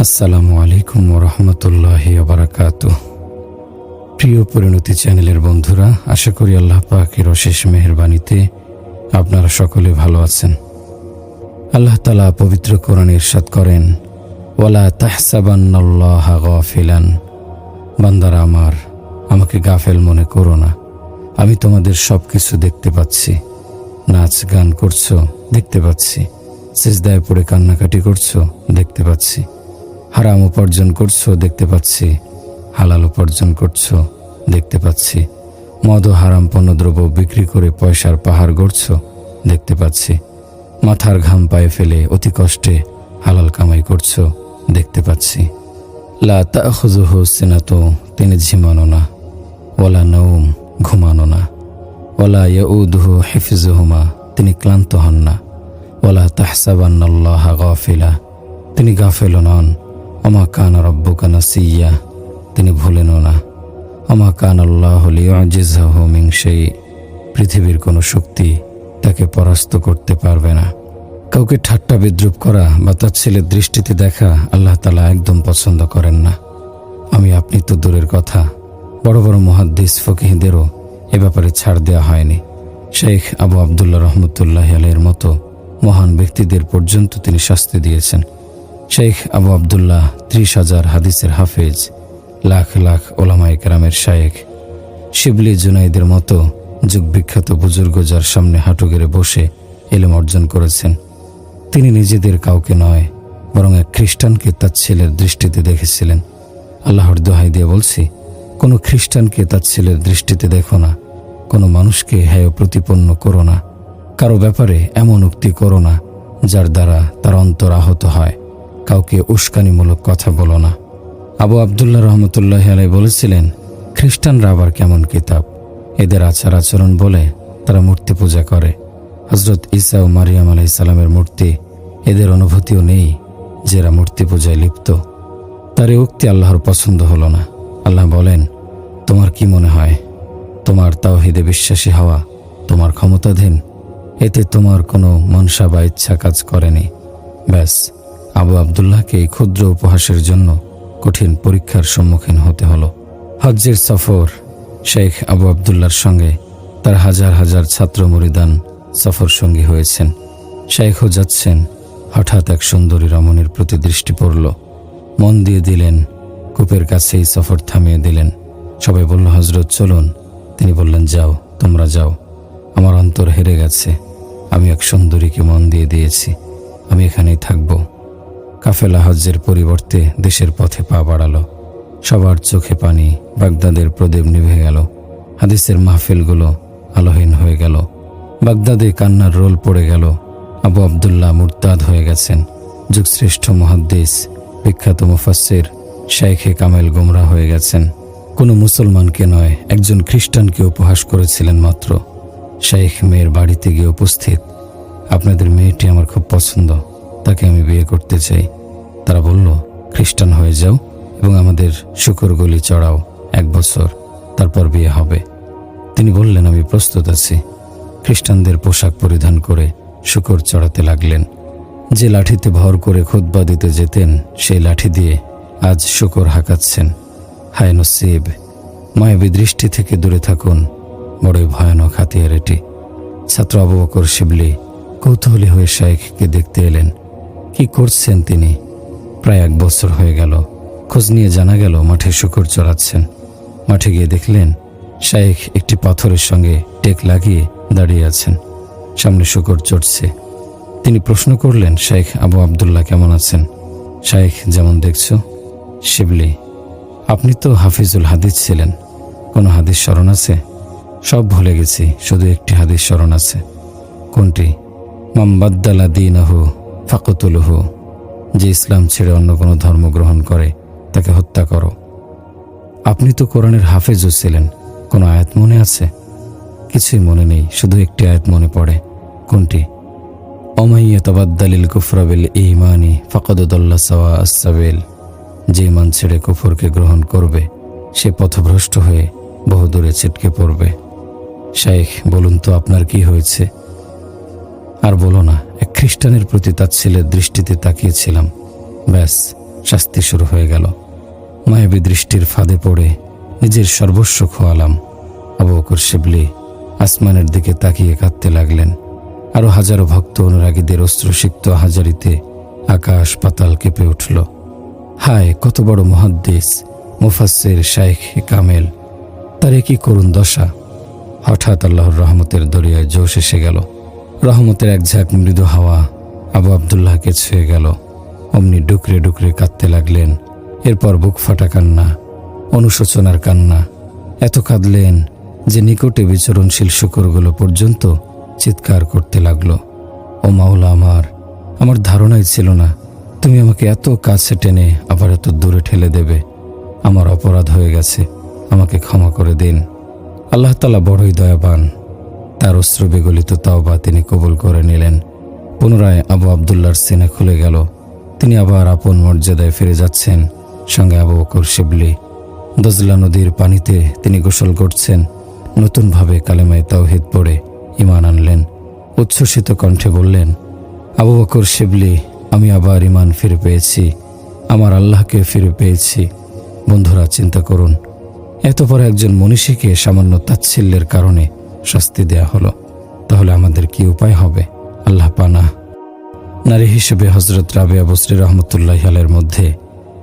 আসসালামু আলাইকুম ওরহমতুল্লাহি ওবারাকাতুহ। প্রিয় পরিণতি চ্যানেলের বন্ধুরা, আশা করি আল্লাহ পাকের অশেষ মেহেরবানিতে আপনারা সকলে ভালো আছেন। আল্লাহ তাআলা পবিত্র কোরআনে ইরশাদ করেন, ওয়ালা তাহসাবান্নাল্লাহা গাফিলান। বান্দারা আমার, আমাকে গাফেল মনে করো না। আমি তোমাদের সব কিছু দেখতে পাচ্ছি। নাচ গান করছো, দেখতে পাচ্ছি। সিজদায় পড়ে কান্নাকাটি করছো, দেখতে পাচ্ছি। হারাম উপার্জন করছো, দেখতে পাচ্ছি। হালাল উপার্জন করছো, দেখতে পাচ্ছি। মদ ও হারাম পণ্যদ্রব্য বিক্রি করে পয়সার পাহাড় গড়ছো, দেখতে পাচ্ছি। মাথার ঘাম পায়ে ফেলে অতি কষ্টে হালাল কামাই করছো, দেখতে পাচ্ছি। লা তাখুযুহু সিনাতু, তিনি ঝিমানো না। ওয়ালা নাওম, ঘুমানো না। ওয়ালা ইয়াউদুহু হিফযুহুমা, তিনি ক্লান্ত হন না। ওয়ালা তাহসাবান্নাল্লাহা গাফিলা, তিনি গাফেল নন। ওমা কানা রাব্বুকা নাসিয়্যা, তিনি ভুলেনও না। ওমা কানাল্লাহু লিইউজিজাহু মিন শাই, পৃথিবীর কোনো শক্তি তাকে পরাস্ত করতে পারবে না। কাউকে ঠাট্টা বিদ্রুপ করা বা তাচ্ছিলের দৃষ্টিতে দেখা আল্লাহ তাআলা একদম পছন্দ করেন না। আপনি তো দূরের কথা, বড় বড় মুহাদ্দিস ফকিহদেরও এ ব্যাপারে ছাড় দেওয়া হয়নি। শেখ আবু আবদুল্লাহ রহমতুল্লাহি আলাইহির মতো মহান ব্যক্তিদের পর্যন্ত তিনি শাস্তি দিয়েছেন। শেখ আবু আবদুল্লাহ 30,000 হাদিসের হাফেজ, লাখ লাখ ওলামায়ে কেরামের শায়েখ, শিবলি জুনাইদের মতো যুগবিখ্যাত বুজুর্গ যার সামনে হাঁটু গেড়ে বসে ইলম অর্জন করেছেন, তিনি নিজেদের কাউকে নয় বরং এক খ্রিস্টানকে তাচ্ছিলের দৃষ্টিতে দেখেছিলেন। আল্লাহর দোহাই দিয়ে বলছি, কোনো খ্রিস্টানকে তাচ্ছিলের দৃষ্টিতে দেখো না। কোনো মানুষকে হেয় প্রতিপন্ন করো না। কারো ব্যাপারে এমন উক্তি করো না যার দ্বারা তার অন্তর আহত হয়। কাউকে উস্কানিমূলক কথা বলো না। আবু আবদুল্লাহ রহমতুল্লাহি আলাইহি বলেছিলেন, খ্রিস্টানরা আবার কেমন কিতাব, এদের আচার আচরণ বলে তারা মূর্তি পূজা করে। হযরত ঈসা ও মারিয়াম আলাইহিস সালামের মূর্তি, এদের অনুভূতিও নেই যে এরা মূর্তি পূজায় লিপ্ত। তার এই উক্তি আল্লাহর পছন্দ হলো না। আল্লাহ বলেন, তোমার কি মনে হয় তোমার তাওহীদে বিশ্বাসী হওয়া তোমার ক্ষমতাধীন? এতে তোমার কোনো মনসা বা ইচ্ছা কাজ করেনি। ব্যাস, আবু আবদুল্লাহকে এই ক্ষুদ্র উপহাসের জন্য কঠিন পরীক্ষার সম্মুখীন হতে হলো। হজ্জের সফর, শেখ আবু আবদুল্লাহর সঙ্গে তার হাজার হাজার ছাত্র মুরিদান সফর সঙ্গী হয়েছেন। শেখও যাচ্ছেন। হঠাৎ এক সুন্দরী রমণীর প্রতি দৃষ্টি পড়ল, মন দিয়ে দিলেন। কূপের কাছেই সফর থামিয়ে দিলেন। সবাই বলল, হযরত চলুন। তিনি বললেন, যাও, তোমরা যাও। আমার অন্তর হেরে গেছে। আমি এক সুন্দরীকে মন দিয়ে দিয়েছি। আমি এখানেই থাকব। কাফেলা হজ্জের পরিবর্তে দেশের পথে পা বাড়ালো। সবার চোখে পানি। বাগদাদের প্রদীপ নিভে গেল। হাদিসের মাহফিলগুলো আলোহীন হয়ে গেল। বাগদাদে কান্নার রোল পড়ে গেল। আবু আবদুল্লাহ মুরতাদ হয়ে গেছেন। যুগশ্রেষ্ঠ মুহাদ্দিস, বিখ্যাত মুফাসসির শাইখে কামেল গুমরা হয়ে গেছেন। কোনো মুসলমানকে নয়, একজন খ্রিস্টানকে উপহাস করেছিলেন মাত্র। শাইখ মেয়ের বাড়িতে গিয়ে উপস্থিত, আপনাদের মেয়েটি আমার খুব পছন্দ, তাকে আমি বিয়ে করতে চাই। তারা বলল, খ্রিস্টান হয়ে যাও এবং আমাদের শুকর গলি চড়াও 1 বছর, তারপর বিয়ে হবে। তিনি বললেন, আমি প্রস্তুত আছি। খ্রিস্টানদের পোশাক পরিধান করে শুকর চড়াতে লাগলেন। যে লাঠিতে ভর করে খুতবা দিতে যেতেন, সেই লাঠি দিয়ে আজ শুকর হাঁকাচ্ছেন। হায় নসিব! মায়াবী দৃষ্টি থেকে দূরে থাকুন, বড়ই ভয়ানক হাতিয়ার এটি। ছাত্র আবু বকর শিবলি কৌতূহলী হয়ে শাইখকে দেখতে এলেন। কি করছেন তিনি? প্রায় 1 বছর হয়ে গেল। খোঁজ নিয়ে জানা গেল মাঠে শুকর চড়াচ্ছেন। মাঠে গিয়ে দেখলেন শাইখ একটি পাথরের সঙ্গে টেক লাগিয়ে দাঁড়িয়ে আছেন, সামনে শুকর চড়ছে। তিনি প্রশ্ন করলেন, শাইখ আবু আবদুল্লাহ কেমন আছেন? শাইখ, যেমন দেখছো। শিবলি, আপনি তো হাফিজুল হাদিস ছিলেন, কোনো হাদিস স্মরণ আছে? সব ভুলে গেছি, শুধু একটি হাদিস স্মরণ আছে। কোনটি? মান বাদ্দালা দীনাহু ফাকতুলহু, যে ইসলাম ছেড়ে অন্য কোনো ধর্ম গ্রহণ করে তাকে হত্যা করো। আপনি তো কোরআনের হাফেজও ছিলেন, কোনো আয়াত মনে আছে? কিছুই মনে নেই, শুধু একটি আয়াত মনে পড়ে। কোনটি? ওমাই ইয়াতাবাদ্দালিল কুফরা বিল ঈমানি ফাকাদ দাল্লা সাওয়া আস-সাবিল, যে ঈমান ছেড়ে কুফরকে গ্রহণ করবে সে পথভ্রষ্ট হয়ে বহুদূরে ছিটকে পড়বে। শাইখ, বলুন তো আপনার কি হয়েছে? আর বলো না, এক খ্রিস্টানের প্রতি তাচ্ছিলের দৃষ্টিতে তাকিয়েছিলাম, ব্যাস শাস্তি শুরু হয়ে গেল। মায়াবী দৃষ্টির ফাঁদে পড়ে নিজের সর্বস্ব খোয়ালাম। আবু বকর শিবলি আসমানের দিকে তাকিয়ে কাঁদতে লাগলেন। আরো হাজারো ভক্ত অনুরাগীদের অশ্রুসিক্ত হাজারিতে আকাশ পাতাল কেঁপে উঠল। হায়, কত বড় মুহাদ্দিস, মুফাসসির শাইখ কামেল, তার কি করুণ দশা! হঠাৎ আল্লাহর রহমতের দরিয়ায় জোশ এসে গেল। রহমতের এক ঝাঁক মৃদু হাওয়া আবু আবদুল্লাহকে ছুঁয়ে গেল। অমনি ডুকরে ডুকরে কাঁদতে লাগলেন। এরপর বুক ফাটা কান্না, অনুশোচনার কান্না। এত কাঁদলেন যে নিকটে বিচরণশীল শূকরগুলো পর্যন্ত চিৎকার করতে লাগলো, ও মাওলা আমার ধারণাই ছিল না তুমি আমাকে এত কাছে টেনে আবার এত দূরে ঠেলে দেবে। আমার অপরাধ হয়ে গেছে, আমাকে ক্ষমা করে দিন। আল্লাহ তাআলা বড়ই দয়াবান, তার অশ্রু বিগলিত তাওবা তিনি কবুল করে নিলেন। পুনরায় আবু আবদুল্লাহর সিনা খুলে গেল। তিনি আবার আপন মর্যাদায় ফিরে যাচ্ছেন। সঙ্গে আবু বকর শিবলি। দজলা নদীর পানিতে তিনি গোসল করছেন। নতুনভাবে কালেমায়ে তাওহীদ পড়ে ঈমান আনলেন। উচ্ছ্বসিত কণ্ঠে বললেন, আবু বকর শিবলি, আমি আবার ঈমান ফিরে পেয়েছি, আমার আল্লাহকে ফিরে পেয়েছি। বন্ধুরা, চিন্তা করুন, এত বড় একজন মনীষীকে সামান্য তাচ্ছিল্যের কারণে শাস্তি দেয়া হলো। তাহলে আমাদের কি উপায় হবে? আল্লাহ পানা। নারী হিসেবে হযরত রাবেয়া বসরি রহমতুল্লাহি আলাইহির মধ্যে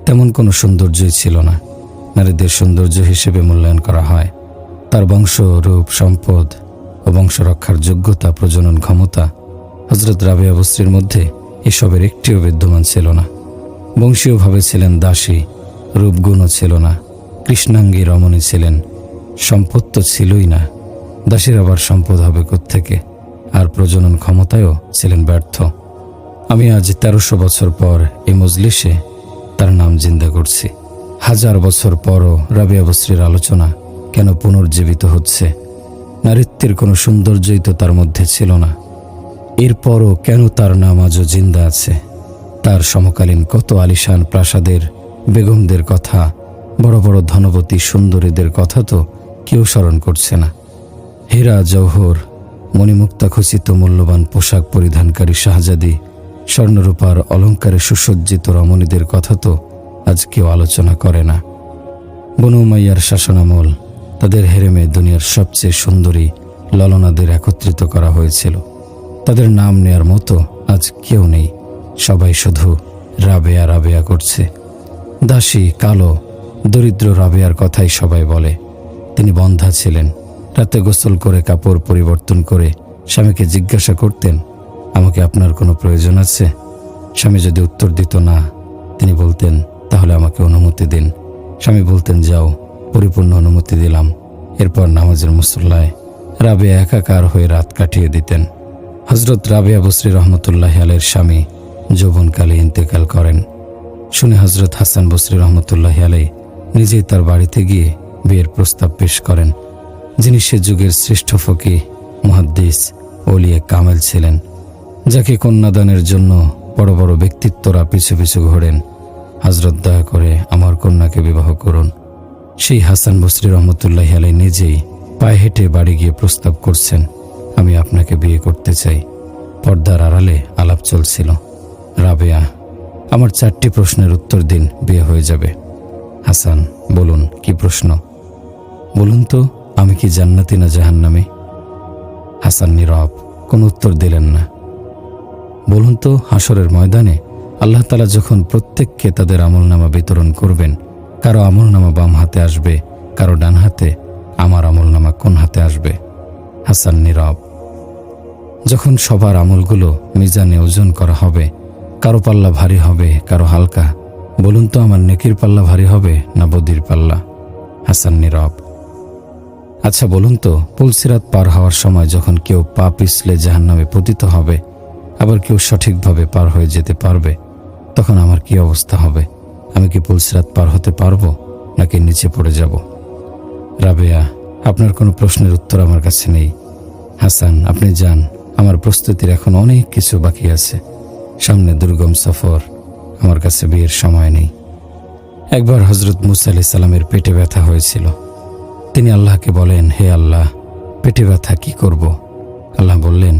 তেমন কোনো সৌন্দর্যই ছিল না। নারীদের সৌন্দর্য হিসেবে মূল্যায়ন করা হয় তার বংশ, রূপ, সম্পদ ও বংশ রক্ষার যোগ্যতা, প্রজনন ক্ষমতা। হযরত রাবেয়া বসরির মধ্যে এসবের একটিও বিদ্যমান ছিল না। বংশীয়ভাবে ছিলেন দাসী, রূপগুণও ছিল না। কৃষ্ণাঙ্গী রমণী ছিলেন, সম্পদ তো ছিলই না। দাসীর আবার সম্পদ হবে কোত্থেকে? আর প্রজনন ক্ষমতায়ও ছিলেন ব্যর্থ। আমি আজ 1300 বছর পর এই মজলিসে তার নাম জিন্দা করছি। 1000 বছর পরও রাবেয়া বসরির আলোচনা কেন পুনর্জীবিত হচ্ছে? নারীত্বের কোনো সৌন্দর্যই তো তার মধ্যে ছিল না। এরপরও কেন তার নাম আজও জিন্দা আছে? তার সমকালীন কত আলিশান প্রাসাদের বেগমদের কথা, বড় বড় ধনবতী সুন্দরীদের কথা তো কেউ স্মরণ করছে না। হীরা, জওহর, মণিমুক্তা খচিত মূল্যবান পোশাক পরিধানকারী শাহজাদি, স্বর্ণরূপার অলঙ্কারে সুসজ্জিত রমণীদের কথা তো আজ কেউ আলোচনা করে না। বনু উমাইয়ার শাসনামল তাদের হেরেমে দুনিয়ার সবচেয়ে সুন্দরী ললনাদের একত্রিত করা হয়েছিল। তাদের নাম নেয়ার মতো আজ কেউ নেই। সবাই শুধু রাবেয়া রাবেয়া করছে। দাসী, কালো, দরিদ্র রাবেয়ার কথাই সবাই বলে। তিনি বন্ধ্যা ছিলেন। রাতে গোসল করে কাপড় পরিবর্তন করে স্বামীকে জিজ্ঞাসা করতেন, আমাকে আপনার কোনো প্রয়োজন আছে? স্বামী যদি উত্তর দিত না, তিনি বলতেন, তাহলে আমাকে অনুমতি দিন। স্বামী বলতেন, যাও, পরিপূর্ণ অনুমতি দিলাম। এরপর নামাজের মুসল্লায় রাবেয়া একাকার হয়ে রাত কাটিয়ে দিতেন। হযরত রাবেয়া বসরি রহমতুল্লাহি আলাইহির স্বামী যৌবনকালে ইন্তেকাল করেন। শুনে হযরত হাসান বসরি রহমতুল্লাহি আলাইহি নিজেই তার বাড়িতে গিয়ে বিয়ের প্রস্তাব পেশ করেন। যিনি সে যুগের শ্রেষ্ঠ ফকিহ, মুহাদ্দিস, ওলিয়ে কামেল ছিলেন, যাকে কন্যাদানের জন্য বড় বড় ব্যক্তিত্বরা পিছু পিছু ঘোরেন। হযরত, দয়া করে আমার কন্যাকে বিবাহ করুন। সেই হাসান বসরি রহমতুল্লাহি আলাইহি নিজেই পায়ে হেঁটে বাড়ি গিয়ে প্রস্তাব করছেন, আমি আপনাকে বিয়ে করতে চাই। পর্দার আড়ালে আলাপ চলছিল, রাবেয়া, আমার 4টি প্রশ্নের উত্তর দিন, বিয়ে হয়ে যাবে। হাসান, বলুন, কি প্রশ্ন? বলুন তো, আমি কি জান্নাতি না জাহান্নামী? হাসান নীরব, কোনো উত্তর দিলেন না। বলুন তো, হাসরের ময়দানে আল্লাহ তাআলা যখন প্রত্যেককে তাদের আমলনামা বিতরণ করবেন, কারো আমলনামা বাম হাতে আসবে, কারো ডান হাতে, আমার আমলনামা কোন হাতে আসবে? হাসান নীরব। যখন সবার আমলগুলো মিজানে ওজন করা হবে, কারো পাল্লা ভারী হবে, কারো হালকা, বলুন তো, আমার নেকির পাল্লা ভারী হবে না বদির পাল্লা? হাসান নীরব। আচ্ছা বলুন তো, পুলসিরাত পার হওয়ার সময় যখন কেউ পা পিছলে জাহান্নামে পতিত হবে, আবার কেউ সঠিকভাবে পার হয়ে যেতে পারবে, তখন আমার কি অবস্থা হবে? আমি কি পুলসিরাত পার হতে পারবো, নাকি নিচে পড়ে যাব? রাবেয়া, আপনার কোনো প্রশ্নের উত্তর আমার কাছে নেই। হাসান, আপনি যান, আমার প্রস্তুতির এখন অনেক কিছু বাকি আছে। সামনে দুর্গম সফর, আমার কাছে বিয়ের সময় নেই। একবার হযরত মুসা আলাইহিস সালামের পেটে ব্যথা হয়েছিল। তিনি আল্লাহকে বলেন, হে আল্লাহ, পেটে ব্যথা, কি করব? আল্লাহ বললেন,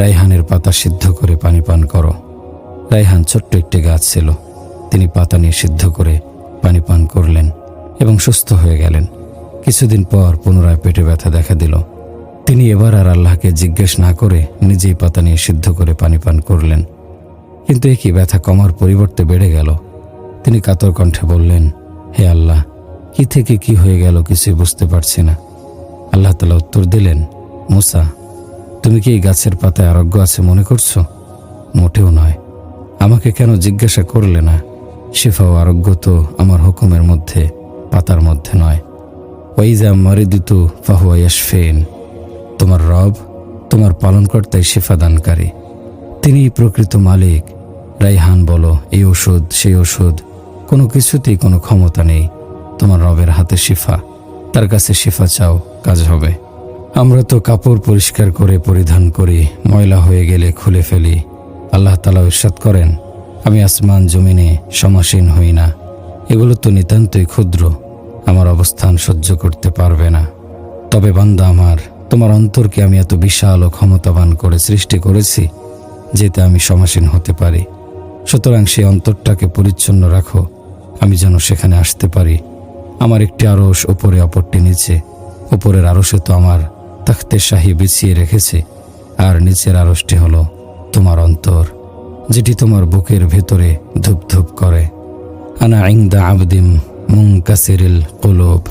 রাইহানের পাতা সিদ্ধ করে পানি পান করো। রাইহান ছোট্ট একটি গাছ ছিল। তিনি পাতা নিয়ে সিদ্ধ করে পানি পান করলেন এবং সুস্থ হয়ে গেলেন। কিছুদিন পর পুনরায় পেটে ব্যথা দেখা দিল। তিনি এবার আর আল্লাহকে জিজ্ঞেস না করে নিজেই পাতা নিয়ে সিদ্ধ করে পানি পান করলেন। কিন্তু একই ব্যথা কমার পরিবর্তে বেড়ে গেল। তিনি কাতর কণ্ঠে বললেন, হে আল্লাহ, কি থেকে কি হয়ে গেল কিছুই বুঝতে পারছি না। আল্লাহ তাআলা উত্তর দিলেন, মূসা, তুমি কি এই গাছের পাতায় আরোগ্য আছে মনে করছো? মোটেও নয়। আমাকে কেন জিজ্ঞাসা করলে না? শিফা ও আরোগ্য তো আমার হুকুমের মধ্যে, পাতার মধ্যে নয়। ওয়াইজা মারিদিতু ফাহুয়া ইয়াশফিন। তোমার রব, তোমার পালনকর্তাই শিফা দানকারী, তিনিই প্রকৃত মালিক। রাইহান বলো, এই ওষুধ সেই ওষুধ, কোনো কিছুতেই কোনো ক্ষমতা নেই। তোমার রবের হাতে শিফা, তার কাছে শিফা চাও, কাজ হবে। আমরা তো কাপড় পরিষ্কার করে পরিধান করি, ময়লা হয়ে গেলে খুলে ফেলি। আল্লাহ তাআলা ইরশাদ করেন, আমি আসমান জমিনে সমাসীন হই না। এগুলো তো নিতান্তই ক্ষুদ্র, আমার অবস্থান সহ্য করতে পারবে না। তবে বান্দা আমার, তোমার অন্তরকে আমি এত বিশাল ও ক্ষমতাবান করে সৃষ্টি করেছি যেতে আমি সমাসীন হতে পারি। সুতরাং সেই অন্তরটাকে পরিচ্ছন্ন রাখো, আমি যেন সেখানে আসতে পারি। আমার একটি আরশ উপরে, অপরটি নিচে। উপরের আরশে তো আমার তখতে শাহী বিছিয়ে রেখেছে, আর নিচের আরশটি হলো তোমার অন্তর, যেটি তোমার বুকের ভেতরে ধুপ ধুপ করে। আনা ইনদা আবদিম মুনকাসিরিল কুলুব।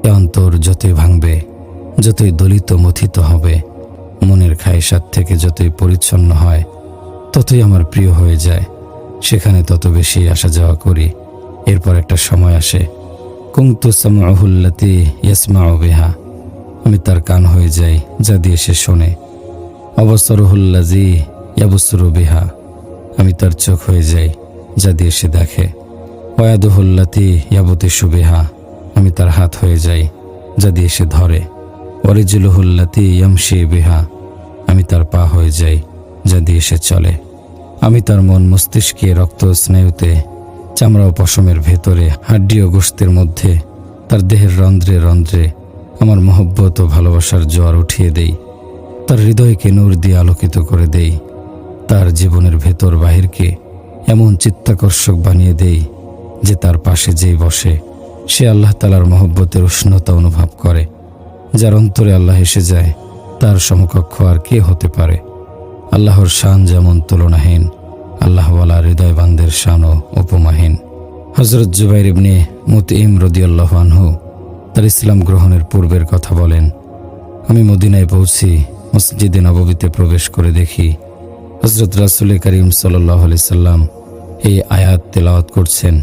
এ অন্তর যতই ভাঙবে, যতই দলিত মথিত হবে, মনের খায়েশাত থেকে যতই পরিচ্ছন্ন হয়, ততই আমার প্রিয় হয়ে যায়। সেখানে তত বেশি আসা যাওয়া করি। এরপর একটা সময় আসে, কুনতু সামউহুল্লাতী ইয়াসমাউ বিহা। আমি তার কান হয়ে যাই, যা দিয়ে সে শোনে। অবসরুহুল্লাযী ইয়াবসুরু বিহা। আমি তার চোখ হয়ে যাই, যা দিয়ে সে দেখে। ওয়াদুহুল্লাতী ইয়াবতিশু বিহা। আমি তার হাত হয়ে যাই, যা দিয়ে সে ধরে। ওয়ারিজুলুহুল্লাতী ইয়ামশি বিহা। আমি তার পা হয়ে যাই, যা দিয়ে সে চলে। আমি তার মন মস্তিষ্কে, রক্ত স্নায়ুতে, চামড়া ও পশমের ভেতরে, হাড্ডি ও গোশতের মধ্যে, তার দেহের রন্ধ্রে রন্ধ্রে আমার মহব্বত ও ভালোবাসার জোয়ার উঠিয়ে দেই। তার হৃদয়কে নূর দিয়ে আলোকিত করে দেই। তার জীবনের ভেতর বাহিরকে এমন চিত্তাকর্ষক বানিয়ে দেই যে তার পাশে যেই বসে সে আল্লাহ তাআলার মহব্বতের উষ্ণতা অনুভব করে। যার অন্তরে আল্লাহ এসে যায়, তার সমকক্ষ আর কে হতে পারে? আল্লাহর শান যেমন তুলনাহীন, আল্লাহওয়ালা হৃদয়বানদের শানও উপমাহীন। হযরত জুবাইর ইবনে মুতঈম রাদিয়াল্লাহু আনহু তার ইসলাম গ্রহণের পূর্বের কথা বলেন, আমি মদিনায় পৌঁছি, মসজিদে নববীতে প্রবেশ করে দেখি হযরত রাসূল করিম সাল্লাল্লাহু আলাইহি সাল্লাম এই আয়াত তেলাওয়াত করছেন।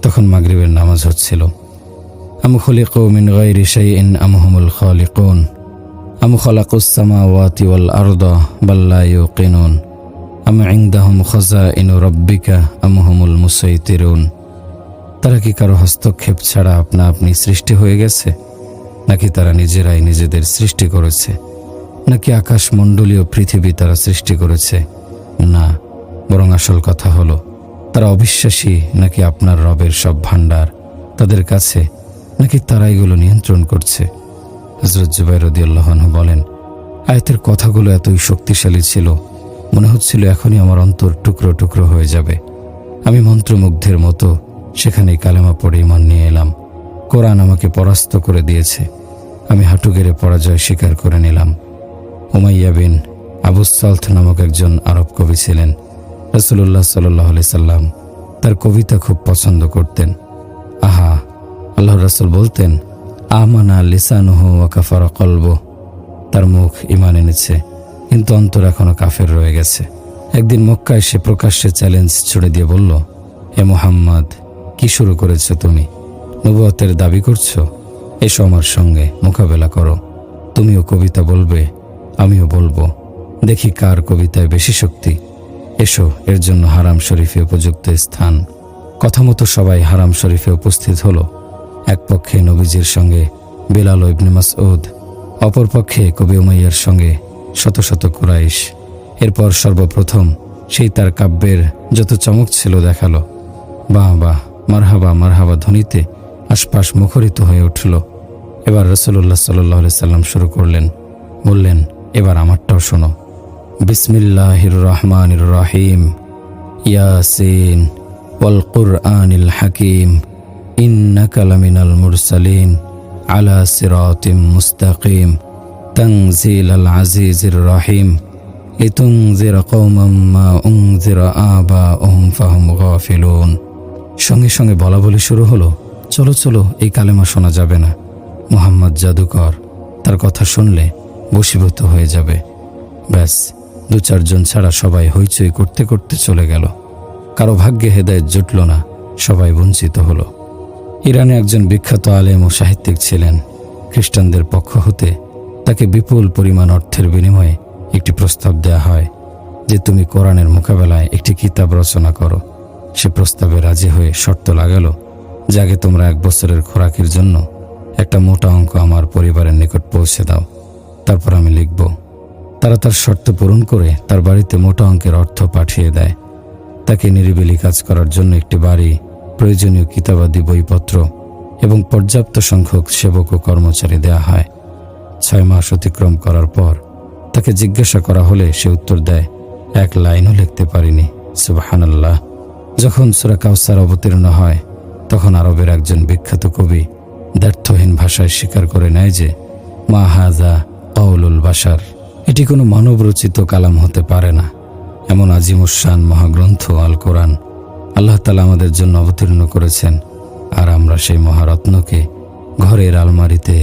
তখন মাগরিবের নামাজ হচ্ছিল। আম খুলিকু মিন গায়রি শাইইন আম হুমুল খালিকুন আম খালাকুস সামাওয়াতি ওয়াল আরদা বাল লা ইউকিনুন আম ইনদাহুম খাযাইনু রাব্বিকা আম হুমুল মুসাইতিরুন। তারা কি কারো হস্তক্ষেপ ছাড়া আপনা আপনি সৃষ্টি হয়ে গেছে, নাকি তারা নিজেরাই নিজেদের সৃষ্টি করেছে? নাকি আকাশমণ্ডলীয় পৃথিবী তারা সৃষ্টি করেছে? না, বরং আসল কথা হলো তারা অবিশ্বাসী, নাকি আপনার রবের সব ভাণ্ডার তাদের কাছে, নাকি তারা এগুলো নিয়ন্ত্রণ করছে? হযরত জুবাইর রাদিয়াল্লাহু আনহু বলেন, আয়াতের কথাগুলো এতই শক্তিশালী ছিল, মনে হচ্ছিল এখনই আমার অন্তর টুকরো টুকরো হয়ে যাবে। আমি মন্ত্রমুগ্ধের মতো সেখানেই কালেমা পড়ে ঈমান নিয়ে এলাম। কোরআন আমাকে পরাস্ত করে দিয়েছে। আমি হাঁটু গেড়ে পরাজয় স্বীকার করে নিলাম। উমাইয়া বিন আবু সালথ নামক একজন আরব কবি ছিলেন। রাসূলুল্লাহ সাল্লাল্লাহু আলাইহি সাল্লাম তার কবিতা খুব পছন্দ করতেন। আহা, আল্লাহর রাসূল বলতেন, আমানা লিসানুহু ওয়া কাফারা কলবুহু। তার মুখ ঈমান এনেছে, কিন্তু অন্তর এখনো কাফের রয়ে গেছে। একদিন মক্কায় সে প্রকাশ্যে চ্যালেঞ্জ ছুড়ে দিয়ে বলল, হে মুহাম্মদ, কি শুরু করেছো তুমি? নবুয়তের দাবি করছো? এসো আমার সঙ্গে মোকাবেলা করো। তুমিও কবিতা বলবে, আমিও বলবো, দেখি কার কবিতায় বেশি শক্তি। এসো, এর জন্য হারাম শরীফে উপযুক্ত স্থান। কথা মতো সবাই হারাম শরীফে উপস্থিত হলো। এক পক্ষে নবীজির সঙ্গে বিলাল ও ইবনে মাসউদ, অপর পক্ষে কবি উমাইয়ার সঙ্গে শত শত কুরাইশ। এরপর সর্বপ্রথম সেই তার কাব্যের যত চমক ছিল দেখালো। বাহ বাহ, মারহাবা মারহাবা ধ্বনিতে আশপাশ মুখরিত হয়ে উঠল। এবার রাসূলুল্লাহ সাল্লাল্লাহু আলাইহি সাল্লাম শুরু করলেন, বললেন, এবার আমারটাও শোনো। বিসমিল্লাহির রহমানির রহিম, ইয়াসিন ওয়াল কুরআনিল হাকিম ইন্নাকা লামিনাল মুরসালিন আলা সিরাতিম মুস্তাকিম তানজিলাল আজিজির রহিম লিতুনজিরা কওমান মা উনজিরা আবাউহুম ফাহুম গাফিলুন। সঙ্গে সঙ্গে বলাবলি শুরু হলো, চলো চলো, এই কালেমা শোনা যাবে না, মুহাম্মদ জাদুকর, তার কথা শুনলে বশীভূত হয়ে যাবে। ব্যাস, 2-4 জন ছাড়া সবাই হইচই করতে করতে চলে গেল। কারো ভাগ্যে হেদায়েত জুটল না, সবাই বঞ্চিত হলো। ইরানে একজন বিখ্যাত আলেম ও সাহিত্যিক ছিলেন। খ্রিস্টানদের পক্ষ হতে তাকে বিপুল পরিমাণ অর্থের বিনিময়ে একটি প্রস্তাব দেয়া হয় যে তুমি কোরআনের মোকাবেলায় একটি কিতাব রচনা করো। সে প্রস্তাবে রাজি হয়ে শর্ত লাগালো যে আগে তোমরা 1 বছরের খোরাকের জন্য একটা মোটা অঙ্ক আমার পরিবারের নিকট পৌঁছে দাও, তারপর আমি লিখব। তারা তার শর্ত পূরণ করে তার বাড়িতে মোটা অঙ্কের অর্থ পাঠিয়ে দেয়। তাকে নিরিবিলি কাজ করার জন্য একটি বাড়ি, প্রয়োজনীয় কিতাবাদি বইপত্র এবং পর্যাপ্ত সংখ্যক সেবক ও কর্মচারী দেয়া হয়। 6 মাস অতিক্রম করার পর তাকে জিজ্ঞাসা করা হলে সে উত্তর দেয়, 1 লাইনও লিখতে পারিনি। সুবহানাল্লাহ। যখন সূরা কাউসার অবতীর্ণ হয় তখন আরবের একজন বিখ্যাত কবি দ্ব্যর্থহীন ভাষায় স্বীকার করে নেয় যে মা হাযা কাউলুল বাশার, এটি কোনো মানবরচিত কালাম হতে পারে না। এমন আজিমুশান মহাগ্রন্থ আল কোরআন আল্লাহ তাআলা আমাদের জন্য অবতীর্ণ করেছেন, আর আমরা সেই মহারত্নকে ঘরের আলমারিতে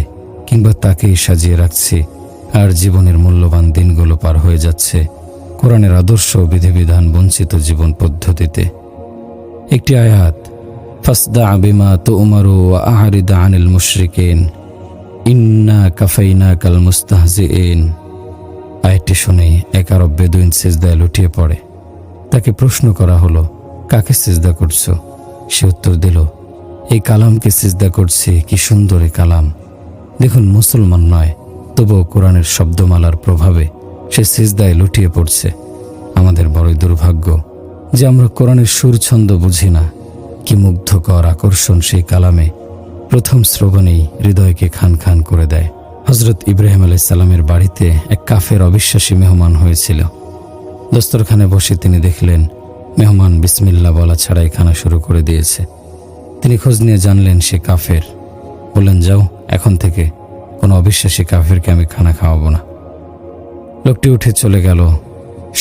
কিংবা তাকেই সাজিয়ে রাখছি। আর জীবনের মূল্যবান দিনগুলো পার হয়ে যাচ্ছে কোরআনের আদর্শ ও বিধিবিধান বঞ্চিত জীবন পদ্ধতিতে। একটি আয়াত, ফাসদা বিমা তু'মারু ওয়া আ'রিদ আনিল মুশরিকিন ইন্না কাফাইনাকাল মুস্তাহজিইন। আয়াতটি শুনে এক আরব বেদুইন সিজদায় লুটিয়ে পড়ে। তাকে প্রশ্ন করা হলো, কাকে সিজদা করছো? সে উত্তর দিল, এই কালামকে সিজদা করছি, কি সুন্দর এই কালাম। দেখুন, মুসলমান নয়, তবুও কোরআনের শব্দমালার প্রভাবে সে সিজদায় লুটিয়ে পড়ছে। আমাদের বড়ই দুর্ভাগ্য যে আমরা কোরআনের সুর ছন্দ বুঝি না। কি মুগ্ধকর আকর্ষণ সেই কালামে, প্রথম শ্রবণেই হৃদয়কে খান খান করে দেয়। হযরত ইব্রাহিম আলাইহিস সালামের বাড়িতে এক কাফের অবিশ্বাসী মেহমান হয়েছিল। দস্তরখানে বসে তিনি দেখলেন মেহমান বিসমিল্লাহ বলা ছাড়াই খানা শুরু করে দিয়েছে। তিনি খোঁজ নিয়ে জানলেন সে কাফের। বললেন, যাও, এখন থেকে কোনো অবিশ্বাসী কাফেরকে আমি খানা খাওয়াবো না। লোকটি উঠে চলে গেল।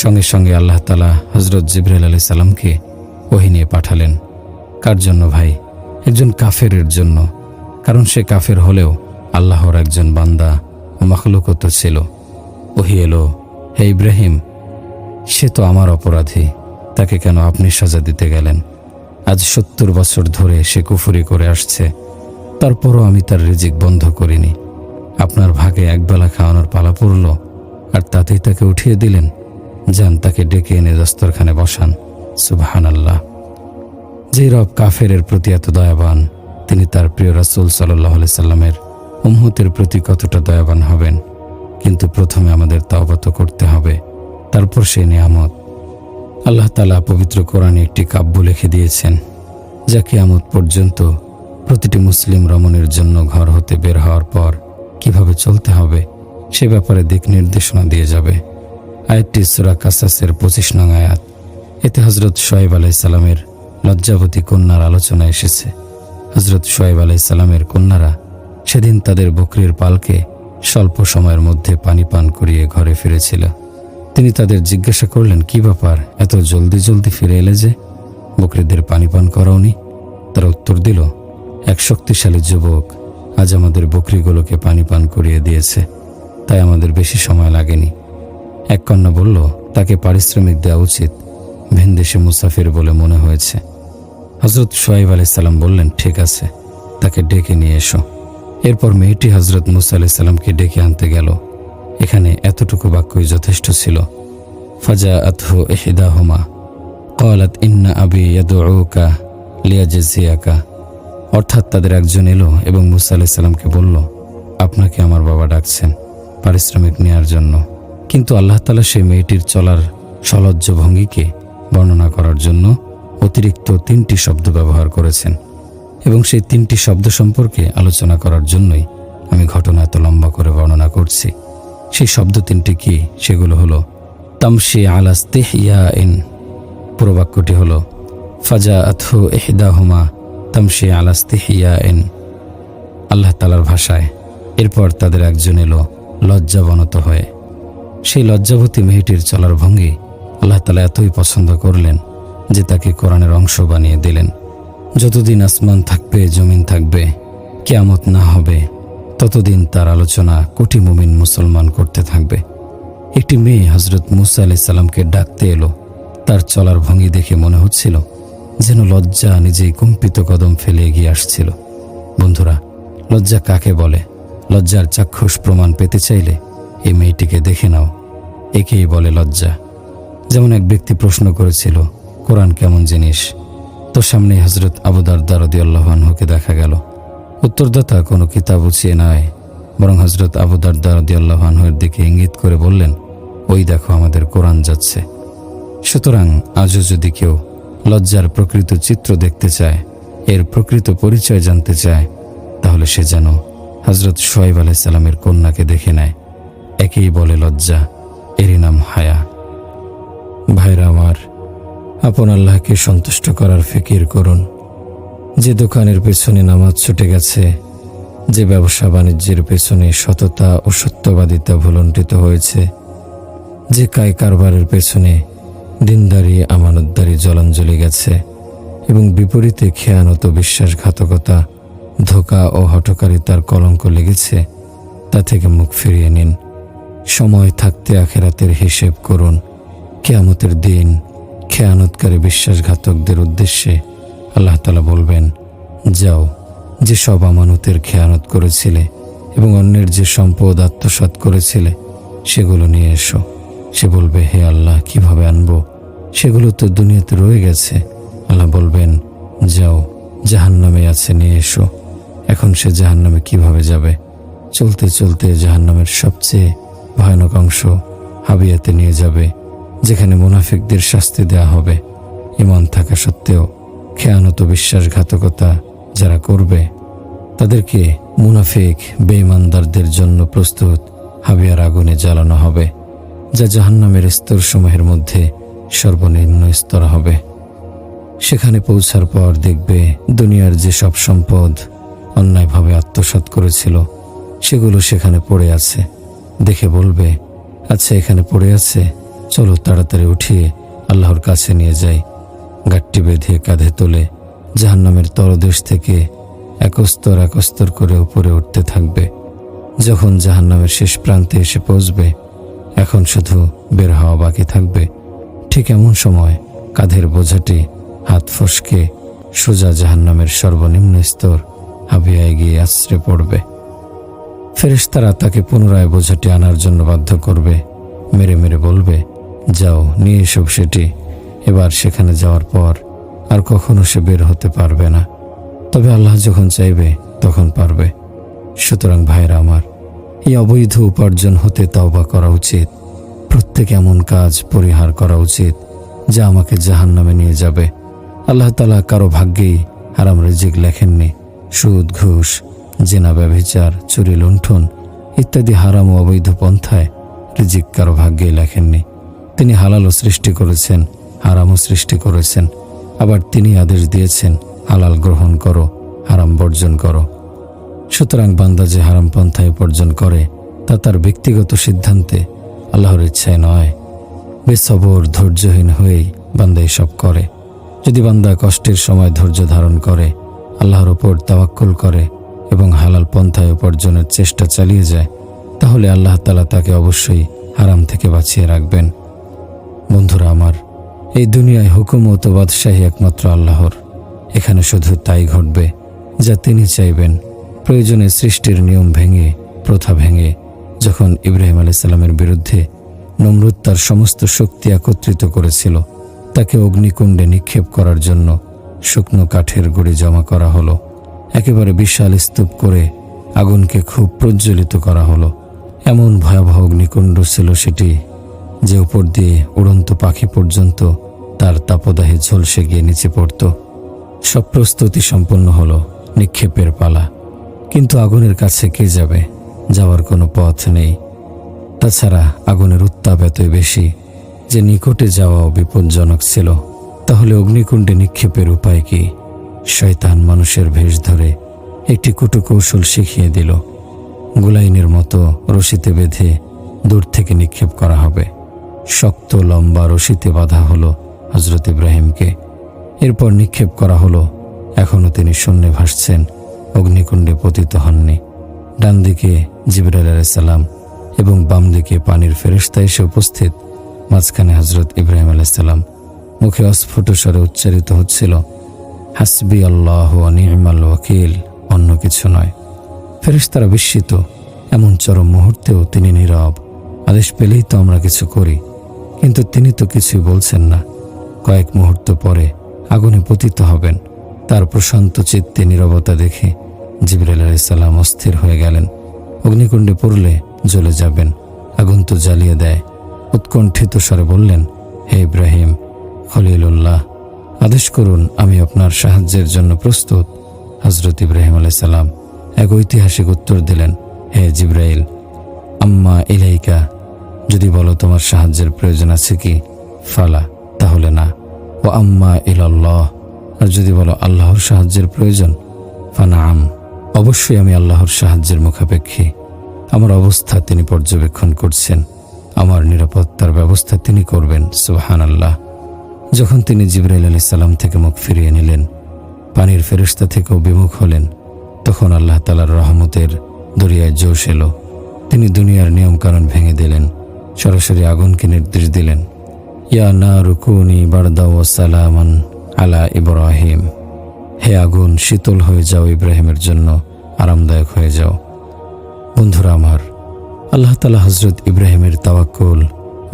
সঙ্গে সঙ্গে আল্লাহ তাআলা হযরত জিবরাইল আলাইহিস সালামকে ওহী নিয়ে পাঠালেন। কার জন্য ভাই? একজন কাফেরের জন্য। কারণ সে কাফের হলেও আল্লাহর একজন বান্দা ও মাখলুকত ছিল। ওহী এলো, হে ইব্রাহিম, সে তো আমার অপরাধী, তাকে কেন আপনি সাজা দিতে গেলেন? আজ 70 বছর ধরে সে কুফরি করে আসছে, তারপরও আমি তার রিজিক বন্ধ করিনি। আপনার ভাগে একবেলা খাওয়ানোর পালা পড়ল, আর তাতেই তাকে উঠিয়ে দিলেন। যান, তাকে ডেকে এনে দস্তরখানে বসান। সুবহানাল্লাহ। যেই রব কাফেরের প্রতি এত দয়াবান, তিনি তার প্রিয় রাসূল সাল্লাল্লাহু আলাইহি সাল্লামের উম্মতের প্রতি কতটা দয়াবান হবেন। কিন্তু প্রথমে আমাদের তওবা তো করতে হবে, তারপর সেই নিয়ামত। আল্লাহ তাআলা পবিত্র কোরআনে একটি কাব্য লিখে দিয়েছেন, যা কিয়ামত পর্যন্ত প্রতিটি মুসলিম রমণীর জন্য ঘর হতে বের হওয়ার পর কিভাবে চলতে হবে সে ব্যাপারে দিক নির্দেশনা দিয়ে যাবে। আয়াতটি সূরা কাসাসের 25 নং আয়াত। এতে হযরত শুআয়ব আলাইহিস সালামের লজ্জাবতী কন্যার আলোচনা এসেছে। হযরত শুআয়ব আলাইহিস সালামের কন্যারা সেদিন তাদের বকরির পালকে স্বল্প সময়ের মধ্যে পানি পান করিয়ে ঘরে ফিরেছিল। তিনি তাদের জিজ্ঞাসা করলেন, কি ব্যাপার, এত জলদি জলদি ফিরে এলে যে? বকরিদের পানি পান করাওনি? তারা উত্তর দিল, এক শক্তিশালী যুবক আজ আমাদের বকরিগুলোকে পানি পান করিয়ে দিয়েছে, তাই আমাদের বেশি সময় লাগেনি। এক কন্যা বলল, তাকে পারিশ্রমিক দেওয়া উচিত, ভিনদেশে মুসাফির বলে মনে হয়েছে। হযরত শুআয়ব আলাইহিস সালাম বললেন, ঠিক আছে, তাকে ডেকে নিয়ে এসো। এরপর মেয়েটি হযরত মুসা আলাইহিস সালামকে ডেকে আনতে গেল। এখানে এতটুকু বাক্যই যথেষ্ট ছিল। ফাজাআতহু ইহদাহুমা ক্বালাত ইন্না আবি ইয়াদউকা লিয়াজজিয়াকা। অর্থাৎ তাদের একজন এলো এবং মুসা আলাইহিস সালামকে বলল, আপনাকে আমার বাবা ডাকছেন পারিশ্রমিক নেয়ার জন্য। কিন্তু আল্লাহ তাআলা সেই মেয়েটির চলার সলজ্জ ভঙ্গিকে বর্ণনা করার জন্য অতিরিক্ত 3টি শব্দ ব্যবহার করেছেন, এবং সেই 3টি শব্দ সম্পর্কে আলোচনা করার জন্যই আমি ঘটনা এত লম্বা করে বর্ণনা করছি। সেই শব্দ 3টি কি? সেগুলো হলো তামশি আলা ইস্তিহইয়াইন। পুরো বাক্যটি হলো, ফাজাআতহু ইহদাহুমা তামশি আলা ইস্তিহইয়াইন। আল্লাহ তাআলার ভাষায়, এরপর তাদের একজন এলো লজ্জাবনত হয়ে। সেই লজ্জাবতী মেয়েটির চলার ভঙ্গি আল্লাহ তাআলা এতই পছন্দ করলেন যে তাকে কোরআনের অংশ বানিয়ে দিলেন। যতদিন আসমান থাকবে, জমিন থাকবে, কিয়ামত না হবে, ততদিন তার আলোচনা কোটি মুমিন মুসলমান করতে থাকবে। একটি মেয়ে হযরত মূসা আলাইহিস সালামকে ডাকতে এলো। তার চলার ভঙ্গি দেখে মনে হচ্ছিল যেন লজ্জা নিজেই কম্পিত কদম ফেলে এগিয়ে আসছিল। বন্ধুরা, লজ্জা কাকে বলে? লজ্জার চাক্ষুষ প্রমাণ পেতে চাইলে এই মেয়েটিকে দেখে নাও। একেই বলে লজ্জা। যেমন এক ব্যক্তি প্রশ্ন করেছিল, কোরআন কেমন জিনিস? তো সামনে হযরত আবু দারদা রাদিয়াল্লাহু আনহুকে দেখা গেল। উত্তরদাতা কোনো কিতাব উঁচিয়ে নয়, বরং হযরত আবু দারদা রাদিয়াল্লাহু আনহুর দিকে ইঙ্গিত করে বললেন, ওই দেখো আমাদের কোরআন যাচ্ছে। সুতরাং আজও যদি কেউ লজ্জার প্রকৃত চিত্র দেখতে চায়, এর প্রকৃত পরিচয় জানতে চায়, তাহলে সে যেন হযরত শুআয়ব আলাইহিস সালামের কন্যাকে দেখে নেয়। একেই বলে লজ্জা, এরই নাম হায়া। ভাইরা আমার, আপন আল্লাহকে সন্তুষ্ট করার ফিকির করুন। যে দোকানের পেছনে নামাজ ছুটে গেছে, যে ব্যবসা বাণিজ্যের পেছনে সততা ও সত্যবাদিতা ভুলণ্ঠিত হয়েছে, যে কায় কারবারের পেছনে দিনদারি আমানতদারি জলাঞ্জলি গেছে এবং বিপরীতে খেয়ানত বিশ্বাসঘাতকতা, ধোঁকা ও হঠকারিতার কলঙ্ক লেগেছে, তা থেকে মুখ ফিরিয়ে নিন। সময় থাকতে আখিরাতের হিসেব করুন। কিয়ামতের দিন খেয়ানতকারী বিশ্বাসঘাতকদের উদ্দেশ্যে আল্লাহ তাআলা বলবেন, যাও, যে সব আমানতের খেয়ানত করেছিলে এবং অন্যের যে সম্পদ আত্মসাৎ করেছিলে সেগুলো নিয়ে এসো। সে বলবে, হে আল্লাহ, কিভাবে আনবো? সেগুলো তো দুনিয়াতে রয়ে গেছে। আল্লাহ বলবেন, যাও, জাহান্নামে আছে, নিয়ে এসো। এখন সে জাহান্নামে কিভাবে যাবে? চলতে চলতে জাহান্নামের সবচেয়ে ভয়ানক অংশ হাবিয়াতে নিয়ে যাবে, যেখানে মুনাফিকদের শাস্তি দেয়া হবে। ঈমান থাকা সত্ত্বেও খেয়ানত বিশ্বাসঘাতকতা যারা করবে, তাদেরকে মুনাফিক বেঈমানদারদের জন্য প্রস্তুত হাবিয়ার আগুনে জ্বালানো হবে, যা জাহান্নামের স্তরসমূহের মধ্যে সর্বনিম্ন স্তর হবে। সেখানে পৌঁছার পর দেখবে দুনিয়ার যে সব সম্পদ অন্যায়ভাবে আত্মসাৎ করেছিল সেগুলো সেখানে পড়ে আছে। দেখে বলবে, আচ্ছা, এখানে পড়ে আছে, চলো তাড়াতাড়ি উঠিয়ে আল্লাহর কাছে নিয়ে যাই। গাঁটটি বেঁধে কাঁধে তোলে জাহান্নামের তলদেশ থেকে একস্তর একস্তর করে উপরে উঠতে থাকবে। যখন জাহান্নামের শেষ প্রান্তে এসে পৌঁছবে, এখন শুধু বের হওয়া বাকি থাকবে। ঠিক এমন সময় কাঁধের বোঝাটি হাত ফসকে সোজা জাহান্নামের সর্বনিম্ন স্তর হাবিয়ায় গিয়ে আছড়ে পড়বে। ফেরেশতারা তাকে পুনরায় বোঝাটি আনার জন্য বাধ্য করবে। মেরে মেরে বলবে, যাও, নিয়ে এসো সেটি। এবার সেখানে যাওয়ার পর আর কখনো সে বের হতে পারবে না, তবে আল্লাহ যখন চাইবে তখন পারবে। সুতরাং ভাইরা আমার, এই অবৈধ উপার্জন হতে তওবা করা উচিত। প্রত্যেক এমন কাজ পরিহার করা উচিত যা আমাকে জাহান্নামে নিয়ে যাবে। আল্লাহ তাআলা কারো ভাগ্যেই হারাম রিজিক লেখেননি। সুদ, ঘুষ, জিনা, ব্যভিচার, চুরি, লুণ্ঠন ইত্যাদি হারাম ও অবৈধ পন্থায় রিজিক কারো ভাগ্যেই লেখেননি। তিনি হালালও সৃষ্টি করেছেন, হারামও সৃষ্টি করেছেন। আবার তিনি আদেশ দিয়েছেন, হালাল গ্রহণ করো, হারাম বর্জন করো। সুতরাং বান্দা যে হারাম পন্থায় উপার্জন করে তা তার ব্যক্তিগত সিদ্ধান্তে, আল্লাহর ইচ্ছায় নয়। বেসবর ধৈর্যহীন হয়েই বান্দা এসব করে। যদি বান্দা কষ্টের সময় ধৈর্য ধারণ করে, আল্লাহর ওপর তাওয়াক্কুল করে এবং হালাল পন্থায় উপার্জনের চেষ্টা চালিয়ে যায়, তাহলে আল্লাহ তাআলা তাকে অবশ্যই হারাম থেকে বাঁচিয়ে রাখবেন। বন্ধুরা আমার, এই দুনিয়ায় হুকুমত ও বাদশাহী একমাত্র আল্লাহর। এখানে শুধু তাই ঘটবে যা তিনি চাইবেন। প্রয়োজনে সৃষ্টির নিয়ম ভেঙে, প্রথা ভেঙে, যখন ইব্রাহিম আলাইহিস সালামের বিরুদ্ধে নমরুদ তার সমস্ত শক্তি একত্রিত করেছিল, তাকে অগ্নিকুণ্ডে নিক্ষেপ করার জন্য শুকনো কাঠের গুঁড়ি জমা করা হলো। একেবারে বিশাল স্তূপ করে আগুনকে খুব প্রজ্বলিত করা হলো। এমন ভয়াবহ অগ্নিকুণ্ড ছিল সেটি যে উপর দিয়ে উড়ন্ত পাখি পর্যন্ত তার তাপদাহে ঝলসে গিয়ে নিচে পড়ত। সব প্রস্তুতি সম্পন্ন হলো, নিক্ষেপের পালা। কিন্তু আগুনের কাছে কে যাবে? যাওয়ার কোনো পথ নেই। তাছাড়া আগুনের উত্তাপ এতই বেশি যে নিকটে যাওয়াও বিপজ্জনক ছিল। তাহলে অগ্নিকুণ্ডে নিক্ষেপের উপায় কি? শয়তান মানুষের ভেষ ধরে একটি কৌশল শিখিয়ে দিল। গুলাইনের মতো রশিতে বেঁধে দূর থেকে নিক্ষেপ করা হবে। শক্ত লম্বা রশিতে বাঁধা হলো হযরত ইব্রাহিমকে। এরপর নিক্ষেপ করা হলো। এখনও তিনি শূন্যে ভাসছেন, অগ্নিকুণ্ডে পতিত হননি। ডান দিকে জিবরাইল আলাইহিস সালাম এবং বাম দিকে পানির ফেরেশতা এসে উপস্থিত। মাঝখানে হযরত ইব্রাহিম আলাইহিস সালাম। মুখে অস্ফুট স্বরে উচ্চারিত হচ্ছিল, হাসবি আল্লাহু ওয়া নি'মাল ওয়াকিল, অন্য কিছু নয়। ফেরেশতারা বিস্মিত। এমন চরম মুহূর্তেও তিনি নীরব। আদেশ পেলেই তো আমরা কিছু করি, কিন্তু তিনি তো কিছুই বলছেন না। কয়েক মুহূর্ত পরে আগুনে পতিত হবেন। তার প্রশান্ত চিত্তে নীরবতা দেখে জিবরাইল আলাইহিস সালাম অস্থির হয়ে গেলেন। অগ্নিকুণ্ডে পড়লে জ্বলে যাবেন, আগুন তো জ্বালিয়ে দেয়। উৎকণ্ঠিত স্বরে বললেন, হে ইব্রাহিম খলিলুল্লাহ, আদেশ করুন, আমি আপনার সাহায্যের জন্য প্রস্তুত। হযরত ইব্রাহিম আলাইহিস সালাম এক ঐতিহাসিক উত্তর দিলেন, হে জিবরাইল, আম্মা ইলাইকা, যদি বলো তোমার সাহায্যের প্রয়োজন আছে কি, ফালা, তাহলে না। ও আম্মা ইলাল্লাহ, আর যদি বলো আল্লাহর সাহায্যের প্রয়োজন, ফানাআম, অবশ্যই আমি আল্লাহর সাহায্যের মুখাপেক্ষী। আমার অবস্থা তিনি পর্যবেক্ষণ করছেন, আমার নিরাপত্তার ব্যবস্থা তিনি করবেন। সুবহানাল্লাহ। যখন তিনি জিবরাইল আলাইহিস সালাম থেকে মুখ ফিরিয়ে নিলেন, পানির ফেরেশতা থেকেও বিমুখ হলেন, তখন আল্লাহ তাআলার রহমতের দরিয়ায় জোশ এলো। তিনি দুনিয়ার নিয়মকানুন ভেঙে দিলেন, সরাসরি আগুনকে নির্দেশ দিলেন, ইয়া নারু কুনি বারদাও ওয়া সালামান আলা ইব্রাহিম, হে আগুন শীতল হয়ে যাও, ইব্রাহিমের জন্য আরামদায়ক হয়ে যাও। বন্ধুরা আমার, আল্লাহ তাআলা হযরত ইব্রাহিমের তাওয়াক্কুল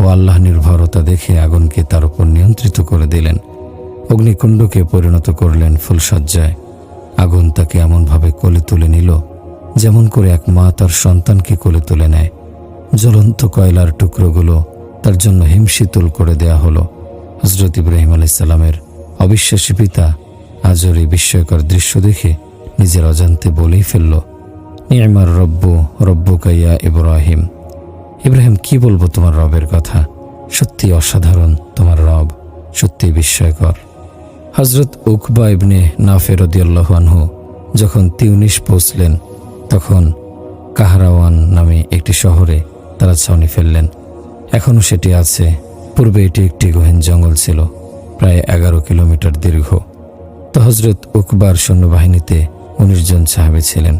ও আল্লাহ নির্ভরতা দেখে আগুনকে তার উপর নিয়ন্ত্রিত করে দিলেন। অগ্নিকুণ্ডকে পরিণত করলেন ফুলসজ্জায়। আগুন তাকে এমনভাবে কোলে তুলে নিল, যেমন করে এক মা তার সন্তানকে কোলে তুলে নেয়। জ্বলন্ত কয়লার টুকরোগুলো তার জন্য হিমশীতল করে দেয়া হলো। হযরত ইব্রাহিম আলাইহিস সালামের অবিশ্বাসী পিতা আজর এই বিস্ময়কর দৃশ্য দেখে নিজের অজান্তে বলেই ফেলল, নি'মার রব্বু রব্বুকা ইয়া ইব্রাহিম। ইব্রাহিম, কি বলবো তোমার রবের কথা, সত্যি অসাধারণ তোমার রব, সত্যি বিস্ময়কর। হযরত উকবা ইবনে নাফে রাদিয়াল্লাহু আনহু যখন তিউনিস পৌঁছলেন, তখন কাহরাওয়ান নামে একটি শহরে তারা ছাউনি ফেললেন। এখনও সেটি আছে। পূর্বে এটি একটি গহীন জঙ্গল ছিল, প্রায় 11 কিলোমিটার দীর্ঘ। তো হযরত উকবার সৈন্যবাহিনীতে 19 জন সাহাবী ছিলেন।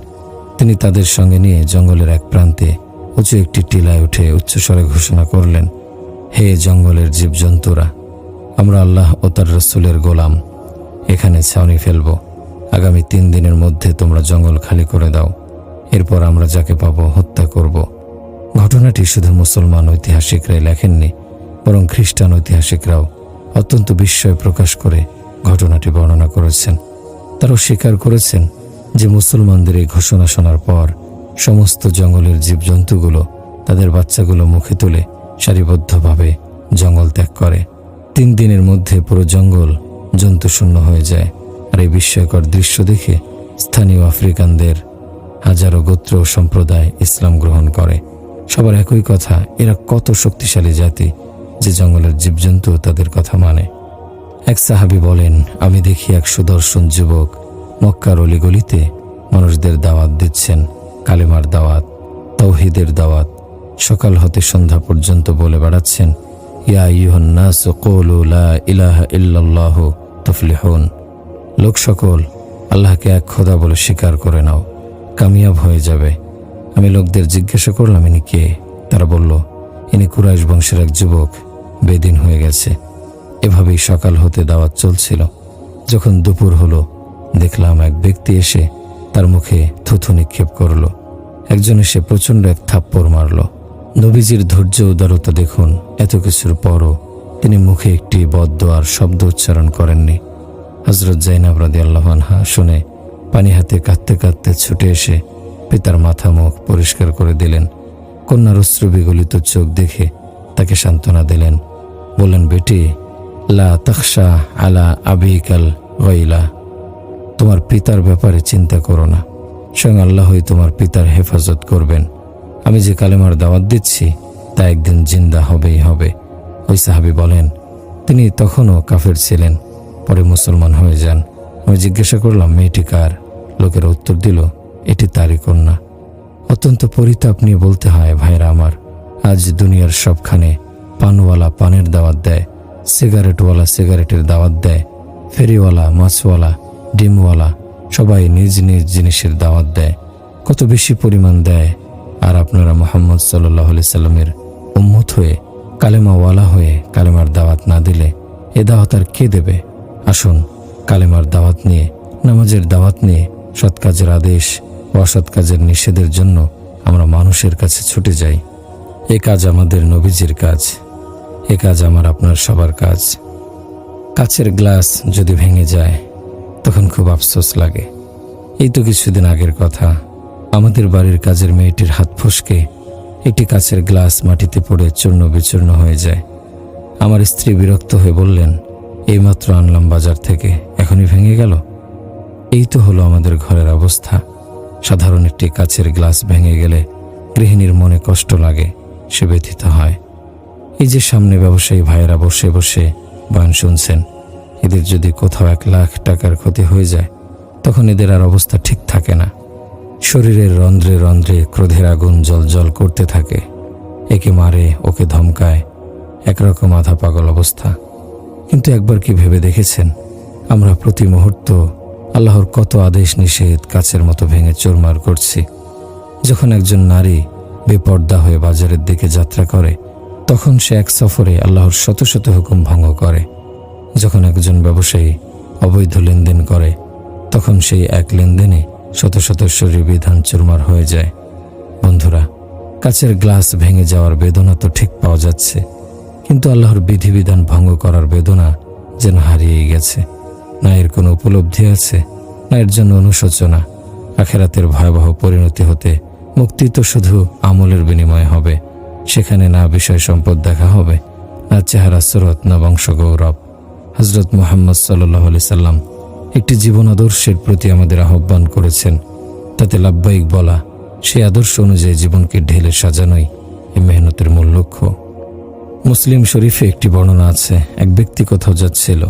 তিনি তাদের সঙ্গে নিয়ে জঙ্গলের এক প্রান্তে উঁচু একটি টিলায় উঠে উচ্চস্বরে ঘোষণা করলেন, হে জঙ্গলের জীবজন্তুরা, আমরা আল্লাহ ও তার রাসূলের গোলাম। এখানে ছাউনি ফেলব। আগামী 3 দিনের মধ্যে তোমরা জঙ্গল খালি করে দাও। এরপর আমরা যাকে পাবো হত্যা করব। ঘটনাটি শুধু মুসলমান ঐতিহাসিকরাই লেখেননি, বরং খ্রিস্টান ঐতিহাসিকরাও অত্যন্ত বিস্ময় প্রকাশ করে ঘটনাটি বর্ণনা করেছেন। তারাও স্বীকার করেছেন যে মুসলমানদের এই ঘোষণা শোনার পর সমস্ত জঙ্গলের জীবজন্তুগুলো তাদের বাচ্চাগুলো মুখে তুলে সারিবদ্ধভাবে জঙ্গল ত্যাগ করে। 3 দিনের মধ্যে পুরো জঙ্গল জন্তুশূন্য হয়ে যায়। আর এই বিস্ময়কর দৃশ্য দেখে স্থানীয় আফ্রিকানদের হাজারো গোত্র ও সম্প্রদায় ইসলাম গ্রহণ করে। সবার একই কথা, এরা কত শক্তিশালী জাতি যে জঙ্গলের জীবজন্তু তাদের কথা মানে। এক সাহাবী বলেন, আমি দেখি এক সুদর্শন যুবক মক্কার অলিগলিতে মানুষদের দাওয়াত দিচ্ছেন, কালেমার দাওয়াত, তাওহীদের দাওয়াত। সকাল হতে সন্ধ্যা পর্যন্ত বলে বেড়াচ্ছেন, ইয়া আইয়ুহান নাস কুলু লা ইলাহা ইল্লাল্লাহু তুফলিহুন, লোক সকল আল্লাহকে এক খোদা বলে স্বীকার করে নাও, কামিয়াব হয়ে যাবে। আমি লোকদের জিজ্ঞাসা করলাম, ইনি কে? তারা বলল, ইনি কুরাইশ বংশের এক যুবক, বেদিন হয়ে গেছে। এভাবেই সকাল হতে দাওয়াত চলছিল। যখন দুপুর হলো, দেখলাম এক ব্যক্তি এসে তার মুখে থুথু নিক্ষেপ করল। একজন এসে প্রচণ্ড এক থাপ্পড় মারল। নবীজির ধৈর্য উদারতা দেখুন, এত কিছুর পরও তিনি মুখে একটি বদদোয়ার শব্দ উচ্চারণ করেননি। হযরত জাইনাব রাদিয়াল্লাহু আনহা শুনে পানি হাতে কাঁদতে কাঁদতে ছুটে এসে পিতার মাথা মুখ পরিষ্কার করে দিলেন। কন্যার অশ্রু বিগলিত চোখ দেখে তাকে সান্ত্বনা দিলেন। বললেন, বেটি, লা তাখশা আলা আবিকাল গাইলা, তোমার পিতার ব্যাপারে চিন্তা করো না, স্বয়ং আল্লাহই তোমার পিতার হেফাজত করবেন। আমি যে কালেমার দাওয়াত দিচ্ছি তা একদিন জিন্দা হবেই হবে। ওই সাহাবী বলেন, তিনি তখনও কাফের ছিলেন, পরে মুসলমান হয়ে যান। আমি জিজ্ঞাসা করলাম, মেয়েটি কার? লোকেরা উত্তর দিল, এটি তারই কন্যা। অত্যন্ত পরিতাপ নিয়ে বলতে হয়, ভাইরা আমার, আজ দুনিয়ার সবখানে পানওয়ালা পানের দাওয়াত দেয়, সিগারেটওয়ালা সিগারেটের দাওয়াত দেয়, ফেরিওয়ালা, মাছওয়ালা, ডিমওয়ালা সবাই নিজ নিজ জিনিসের দাওয়াত দেয়, কত বেশি পরিমাণ দেয়। আর আপনারা মুহাম্মদ সাল্লাল্লাহু আলাইহি সাল্লামের উম্মত হয়ে, কালেমাওয়ালা হয়ে কালেমার দাওয়াত না দিলে এ দাওয়াত আর কে দেবে? আসুন কালেমার দাওয়াত নিয়ে, নামাজের দাওয়াত নিয়ে, সৎ কাজের আদেশ ও অসৎ কাজের নিষেধের জন্য আমরা মানুষের কাছে ছুটে যাই। এ কাজ আমাদের নবীজির কাজ, এ কাজ আমার আপনার সবার কাজ। কাচের গ্লাস যদি ভেঙে যায় তখন খুব আফসোস লাগে। এই তো কিছুদিন আগের কথা, আমাদের বাড়ির কাজের মেয়েটির হাত ফসকে একটি কাচের গ্লাস মাটিতে পড়ে চূর্ণ বিচূর্ণ হয়ে যায়। আমার স্ত্রী বিরক্ত হয়ে বললেন, এইমাত্র আনলাম বাজার থেকে, এখনই ভেঙে গেল। এই তো হলো আমাদের ঘরের অবস্থা। সাধারণ একটি কাচের গ্লাস ভেঙে গেলে গৃহিণীর মনে কষ্ট লাগে, সে ব্যথিত হয়। এই যে সামনে ব্যবসায়ী ভাইয়েরা বসে বসে বয়ান শুনছেন, এদের যদি কোথাও 1 লাখ টাকার ক্ষতি হয়ে যায় তখন এদের আর অবস্থা ঠিক থাকে না। শরীরের রন্ধ্রে রন্ধ্রে ক্রোধের আগুন জ্বলজ্বল করতে থাকে। একে মারে, ওকে ধমকায়, একরকম আধা পাগল অবস্থা। কিন্তু একবার কি ভেবে দেখেছেন, আমরা প্রতি মুহূর্ত আল্লাহর কত আদেশ নিষেধ কাচের মতো ভেঙে চুরমার করছি। যখন একজন নারী বেপর্দা হয়ে বাজারের দিকে যাত্রা করে তখন সে এক সফরে আল্লাহর শত শত হুকুম ভঙ্গ করে। যখন একজন ব্যবসায়ী অবৈধ লেনদেন করে তখন সেই এক লেনদেনে শত শত শরীর বিধান চুরমার হয়ে যায়। বন্ধুরা, কাচের গ্লাস ভেঙে যাওয়ার বেদনা তো ঠিক পাওয়া যাচ্ছে, কিন্তু আল্লাহর বিধিবিধান ভঙ্গ করার বেদনা যেন হারিয়েই গেছে। না এর কোনো উপলব্ধি আছে, না এর জন্য অনুশোচনা। আখিরাতের ভয়াবহ পরিণতি হতে মুক্তি তো শুধু আমলের বিনিময়ে হবে। সেখানে না বিষয় সম্পদ দেখা হবে, না চেহারা সুরত, না বংশ গৌরব। হযরত মুহাম্মদ সাল্লাল্লাহু আলাইহি সাল্লাম একটি জীবন আদর্শের প্রতি আমাদের আহ্বান করেছেন। তাতে লাব্বাইক বলা, সেই আদর্শ অনুযায়ী জীবনকে ঢেলে সাজানোই এই মেহনতের মূল লক্ষ্য। মুসলিম শরীফে একটি বর্ণনা আছে, এক ব্যক্তি কোথাও যাচ্ছিল,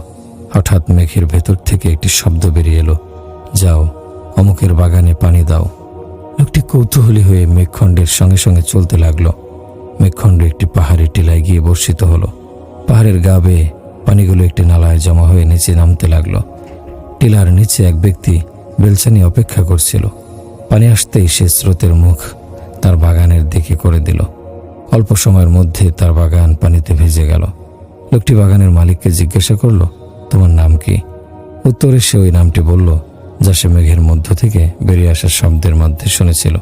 হঠাৎ মেঘের ভেতর থেকে একটি শব্দ বেরিয়ে এলো, যাও অমুকের বাগানে পানি দাও। লোকটি কৌতূহলী হয়ে মেঘখণ্ডের সঙ্গে সঙ্গে চলতে লাগলো। মেঘখণ্ড একটি পাহাড়ি টিলায় গিয়ে বর্ষিত হলো। পাহাড়ের গা বেয়ে পানিগুলো একটি নালায় জমা হয়ে নিচে নামতে লাগলো। টিলার নিচে এক ব্যক্তি বেলচা নিয়ে অপেক্ষা করছিল। পানি আসতেই সে স্রোতের মুখ তার বাগানের দিকে করে দিল। অল্প সময়ের মধ্যে তার বাগান পানিতে ভেসে গেল। লোকটি বাগানের মালিককে জিজ্ঞাসা করল, তোমার নাম কি? উত্তরে সে ওই নামটি বলল যা সে মেঘের মধ্য থেকে বেরিয়ে আসা শব্দের মধ্যে শুনেছিল।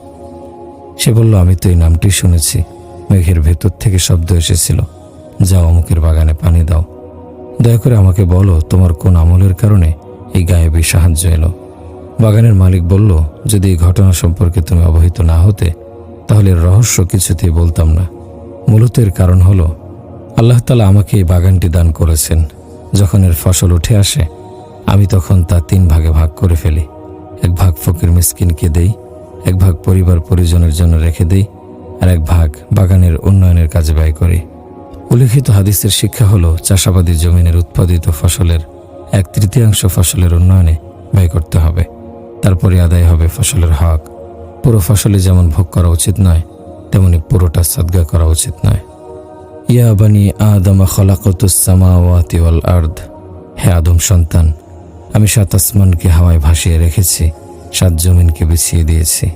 সে বলল, আমি তো এই নামটি শুনেছি, মেঘের ভেতর থেকে শব্দ এসেছিল, যাও অমুকের বাগানে পানি দাও। দয়া করে আমাকে বলো, তোমার কোন আমলের কারণে এই গায়েবী সাহায্য এলো? বাগানের মালিক বলল, যদি এই ঘটনা সম্পর্কে তুমি অবহিত না হতে তাহলে এর রহস্য কিছুতেই বলতাম না। মূলত এর কারণ হলো, আল্লাহ তাআলা আমাকে এই বাগানটি দান করেছেন। যখন এর ফসল উঠে আসে আমি তখন তা 3 ভাগে ভাগ করে ফেলি। 1 ভাগ ফকির মিসকিনকে দেই, 1 ভাগ পরিবার পরিজনের জন্য রেখে দেই, আর 1 ভাগ বাগানের উন্নয়নের কাজে ব্যয় করি। উল্লেখিত হাদিসের শিক্ষা হলো, চাষাবাদী জমিনের উৎপাদিত ফসলের 1/3 ফসলের উন্নয়নে ব্যয় করতে হবে, তারপরে আদায় হবে ফসলের হক। পুরো ফসলে যেমন ভোগ করা উচিত নয়, তেমনি পুরোটা সাদগা করা উচিত নয়। ইয়া বানি আদম খলাকতুস সামাওয়াতি ওয়াল আরদ, হে আদম সন্তান, আমি 7 আসমানকে হাওয়ায় ভাসিয়ে রেখেছি, 7 জমিনকে বিছিয়ে দিয়েছি।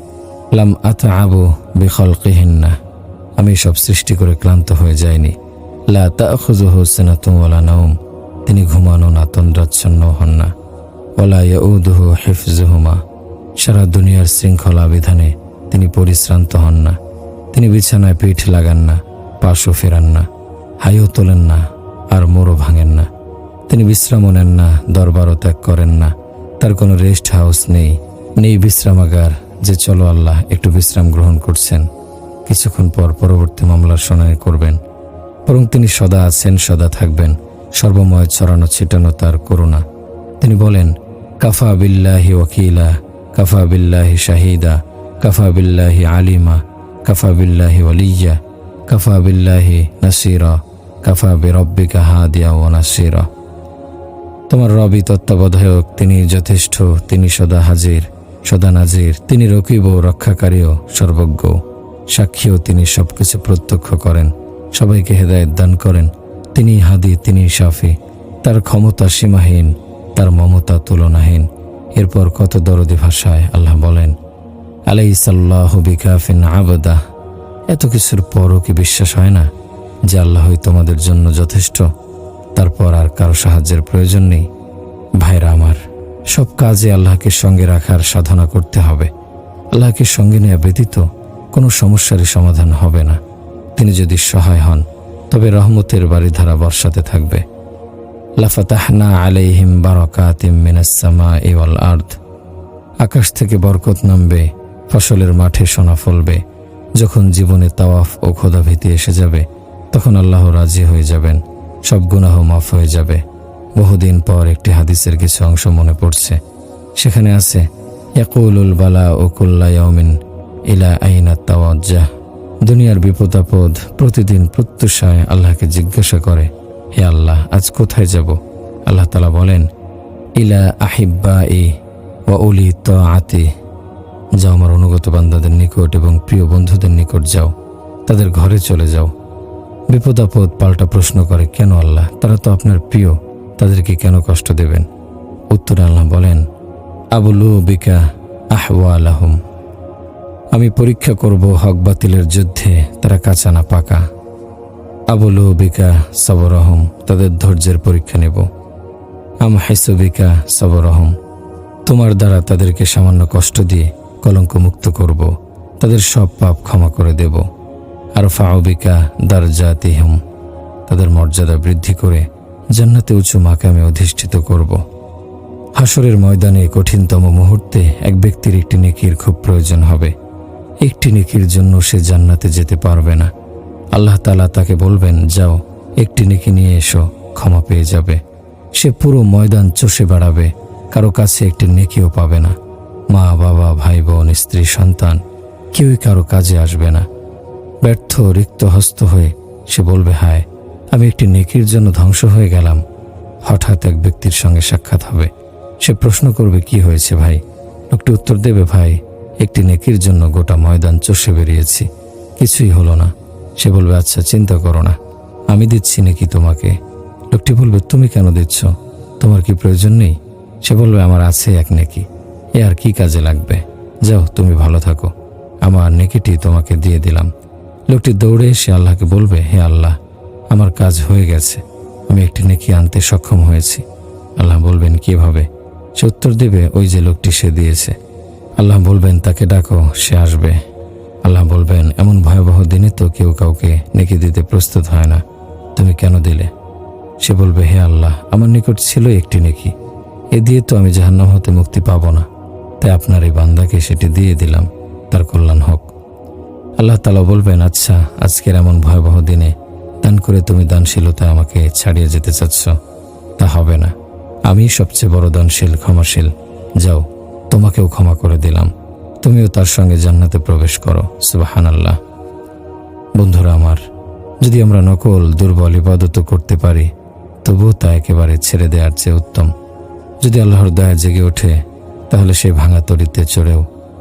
লাম আতআবু বিখালকিহিন্না, আমি সব সৃষ্টি করে ক্লান্ত হয়ে যাইনি। লা তাখুযুহু সিনাতুন ওয়ালা নাওম, তিনি ঘুমানো না তন্দ্রাচ্ছন্ন হন না। ওয়ালা ইয়াউদুহু হিফযুহুমা, সারা দুনিয়ার শৃঙ্খলা বিধানে তিনি পরিশ্রান্ত হন না। তিনি বিছানায় পিঠ লাগান না, পাশও ফেরান না, হাইও তোলেন না, আর মোড়ও ভাঙেন না। তিনি বিশ্রামও নেন না, দরবারও ত্যাগ করেন না। তার কোনো রেস্ট হাউস নেই, নেই বিশ্রামাগার যে চলো আল্লাহ একটু বিশ্রাম গ্রহণ করছেন, কিছুক্ষণ পর পরবর্তী মামলার শুনানি করবেন। বরং তিনি সদা আছেন, সদা থাকবেন, সর্বময় ছড়ানো ছিটানো তার করুণা। তিনি বলেন, কাফা বিল্লাহি ওয়াকিলা, কাফা বিল্লাহি শাহিদা, কাফা বিল্লাহি আলিমা, কাফা বিল্লাহি ওয়ালিয়া, কাফা বিল্লাহি নাসিরা, কাফা বিরব্বিকা হাদিয়া ওয়া নাসিরা। তোমার রবই তত্ত্বাবধায়ক, তিনি যথেষ্ট, তিনি সদা হাজির সদা নাজির, তিনি রকিব ও রক্ষাকারীও সর্বজ্ঞ, সাক্ষীও, তিনি সবকিছু প্রত্যক্ষ করেন, সবাইকে হেদায়েত দান করেন। তিনি হাদি, তিনি শাফি, তার ক্ষমতা সীমাহীন, তার মমতা তুলনাহীন। এরপর কত দরদি ভাষায় আল্লাহ বলেন, আলাইসাল্লাহু বিকাফিন আবদা। এত কিছুর পরও কি বিশ্বাস হয় না যে আল্লাহই তোমাদের জন্য যথেষ্ট? তারপর আর কারো সাহায্যের প্রয়োজন নেই। ভাইরা আমার, সব কাজে আল্লাহকে সঙ্গে রাখার সাধনা করতে হবে। আল্লাহকে সঙ্গে নেওয়া ব্যতীত কোনো সমস্যারই সমাধান হবে না। তিনি যদি সহায় হন তবে রহমতের বারিধারা বর্ষাতে থাকবে। লাফাতাহনা আলাইহিম বারাকাতিম মিনাস সামাই ওয়াল আরদ। আকাশ থেকে বরকত নামবে, ফসলের মাঠে সোনা ফলবে। যখন জীবনে তাওয়াফ ও খোদাভীতি এসে যাবে, তখন আল্লাহ রাজি হয়ে যাবেন, সব গুনাহ মাফ হয়ে যাবে। বহুদিন পর একটি হাদিসের কিছু অংশ মনে পড়ছে। সেখানে আছে, ইয়াকুলুল বালা ও কুল্লা ইয়াউমিন ইলা আইনা তাওয়াজ্জাহ। দুনিয়ার বিপদ আপদ প্রতিদিন প্রত্যুষায় আল্লাহকে জিজ্ঞাসা করে, হে আল্লাহ, আজ কোথায় যাব? আল্লাহ তাআলা বলেন, ইলা আহিব্বাই ওয়া উলি তাআতি। যাও আমার অনুগত বান্দাদের নিকট এবং প্রিয় বন্ধুদের নিকট যাও, তাদের ঘরে চলে যাও। বিপদ আপদ পাল্টা প্রশ্ন করে, কেন আল্লাহ? তারা তো আপনার প্রিয়, তাদেরকে কেন কষ্ট দেবেন? উত্তরে আল্লাহ বলেন, আবুলু বিকা আহওয়ালাহুম। আমি পরীক্ষা করব হক বাতিলের যুদ্ধে তারা কাঁচা না পাকা। আবুলু বিকা সবরহম, তাদের ধৈর্যের পরীক্ষা নেব। আম হাইসুবিকা সবরহম, তোমার দ্বারা তাদেরকে সামান্য কষ্ট দিয়ে কলঙ্ক মুক্ত করব, তাদের সব পাপ ক্ষমা করে দেব। আর ফাউবিকা দারজাতিহুম, তাদের মর্যাদা বৃদ্ধি করে জান্নাতে উঁচু মাকামে অধিষ্ঠিত করব। হাসরের ময়দানে কঠিনতম মুহূর্তে এক ব্যক্তির একটি নেকির খুব প্রয়োজন হবে। একটি নেকির জন্য সে জান্নাতে যেতে পারবে না। আল্লাহ তাআলা তাকে বলবেন, যাও একটি নেকি নিয়ে এসো, ক্ষমা পেয়ে যাবে। সে পুরো ময়দান চষে বেড়াবে, কারো কাছে একটি নেকিও পাবে না। মা বাবা, ভাই বোন, স্ত্রী, সন্তান কেউই কারো কাজে আসবে না। ব্যর্থ রিক্ত হস্ত হয়ে সে বলবে, হায়, আমি একটি নেকির জন্য ধ্বংস হয়ে গেলাম। হঠাৎ এক ব্যক্তির সঙ্গে সাক্ষাৎ হবে। সে প্রশ্ন করবে, কি হয়েছে ভাই? লোকটি উত্তর দেবে, ভাই, একটি নেকির জন্য গোটা ময়দান চষে বেরিয়েছি, কিছুই হলো না। সে বলবে, আচ্ছা, চিন্তা করো না, আমি দিচ্ছি নেকি তোমাকে। লোকটি বলবে, তুমি কেন দিচ্ছ? তোমার কি প্রয়োজন নেই? সে বলবে, আমার আছে এক নেকি, এ আর কি কাজে লাগবে? যাও, তুমি ভালো থাকো, আমার নেকিটি তোমাকে দিয়ে দিলাম। লোকটি দৌড়ে এসে আল্লাহকে বলবে, হে আল্লাহ, আমার কাজ হয়ে গেছে, আমি একটি নেকি আনতে সক্ষম হয়েছি। আল্লাহ বলবেন, কিভাবে? সে উত্তর দেবে, ওই যে লোকটি সে দিয়েছে। আল্লাহ বলবেন, তাকে ডাকো, সে আসবে। আল্লাহ বলবেন, এমন ভয়াবহ দিনে তো কেউ কাউকে নেকি দিতে প্রস্তুত হয় না, তুমি কেন দিলে? সে বলবে, হে আল্লাহ, আমার নিকট ছিল একটি নেকি, এ দিয়ে তো আমি জাহান্নাম হতে মুক্তি পাব না, তাই আপনার এই বান্দাকে সেটি দিয়ে দিলাম, তার কল্যাণ হোক। আল্লাহ তাআলা বলবেন, আচ্ছা, আজকের এমন ভয়াবহ দিনে দান করে তুমি দানশীলতা আমাকে ছাড়িয়ে যেতে চাচ্ছ? তা হবে না, আমি সবচেয়ে বড় দানশীল, ক্ষমাশীল। যাও, তোমাকেও ক্ষমা করে দিলাম, তুমিও তার সঙ্গে জান্নাতে প্রবেশ করো। সুবহানাল্লাহ। বন্ধুরা আমার, যদি আমরা নকল দুর্বল ইবাদত করতে পারি, তবুও তা একেবারে ছেড়ে দেওয়ার চেয়ে উত্তম। যদি আল্লাহর দয়া জেগে ওঠে, তাহলে সেই ভাঙা তরিতে চড়েও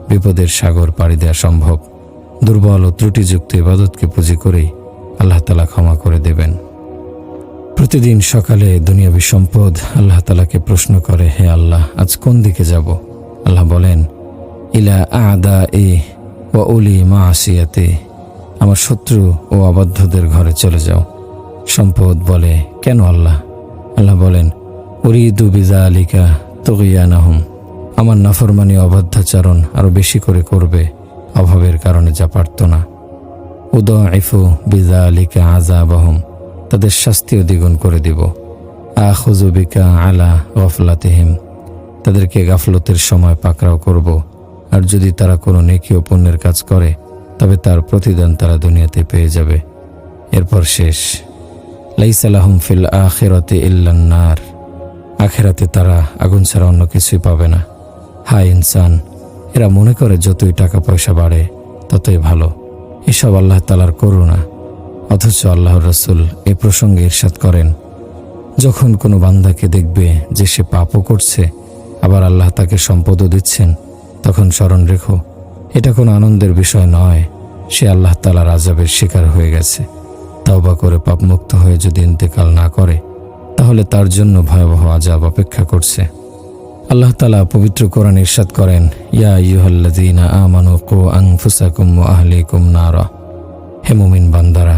বিপদের সাগর পাড়ি দেওয়া সম্ভব। দুর্বল ও ত্রুটিযুক্ত ইবাদতকে পুঁজি করেই আল্লাহ তাআলা ক্ষমা করে দেবেন। প্রতিদিন সকালে দুনিয়াবী সম্পদ আল্লাহ তাআলাকে প্রশ্ন করে, হে আল্লাহ, আজ কোন দিকে যাব? আল্লাহ বলেন, ইলা আদাই ওয়া উলি মাসিয়াতি, আমার শত্রু ও অবাধ্যদের ঘরে চলে যাও। সম্পদ বলে, কেন আল্লাহ? আল্লাহ বলেন, উরিদু বিযালিকা তুগয়ানাহুম, আমার নাফরমানি অবাধ্যাচরণ আরো বেশি করে করবে, অভাবের কারণে যা পারত না। উদাইফু বিযালিকা আযাবাহুম, তাদের শাস্তিও দ্বিগুণ করে দিব। আখুযু বিকা আলা গফলাতিহিম, তাদেরকে গাফলতের সময় পাকড়াও করব। আর যদি তারা কোনো নেকি ও পুণ্যের কাজ করে, তবে তার প্রতিদান তারা দুনিয়াতে পেয়ে যাবে। এরপর শেষ। লাইসা লাহুম ফিল আখিরাতি ইল্লান নার, আখিরাতে তারা আগুন ছাড়া অন্য কিছুই পাবে না। হায় ইনসান, এরা মনে করে যতই টাকা পয়সা বাড়ে ততই ভালো। এসব আল্লাহ তাআলার করুণা। অথচ আল্লাহর রাসূল এ প্রসঙ্গে ইরশাদ করেন, যখন কোনো বান্দাকে দেখবে যে সে পাপও করছে, আবার আল্লাহ তাকে সম্পদও দিচ্ছেন, তখন স্মরণ রেখো, এটা কোনো আনন্দের বিষয় নয়, সে আল্লাহ তাআলার আযাবের শিকার হয়ে গেছে। তওবা করে পাপমুক্ত হয়ে যদি ইন্তেকাল না করে, তাহলে তার জন্য ভয়াবহ আযাব অপেক্ষা করছে। আল্লাহ তাআলা পবিত্র কোরআনে ইরশাদ করেন, ইয়া আইয়ুহাল্লাযীনা আমানু কু আনফুসাকুম ওয়া আহলিকুম নারা। হে মুমিন বান্দারা,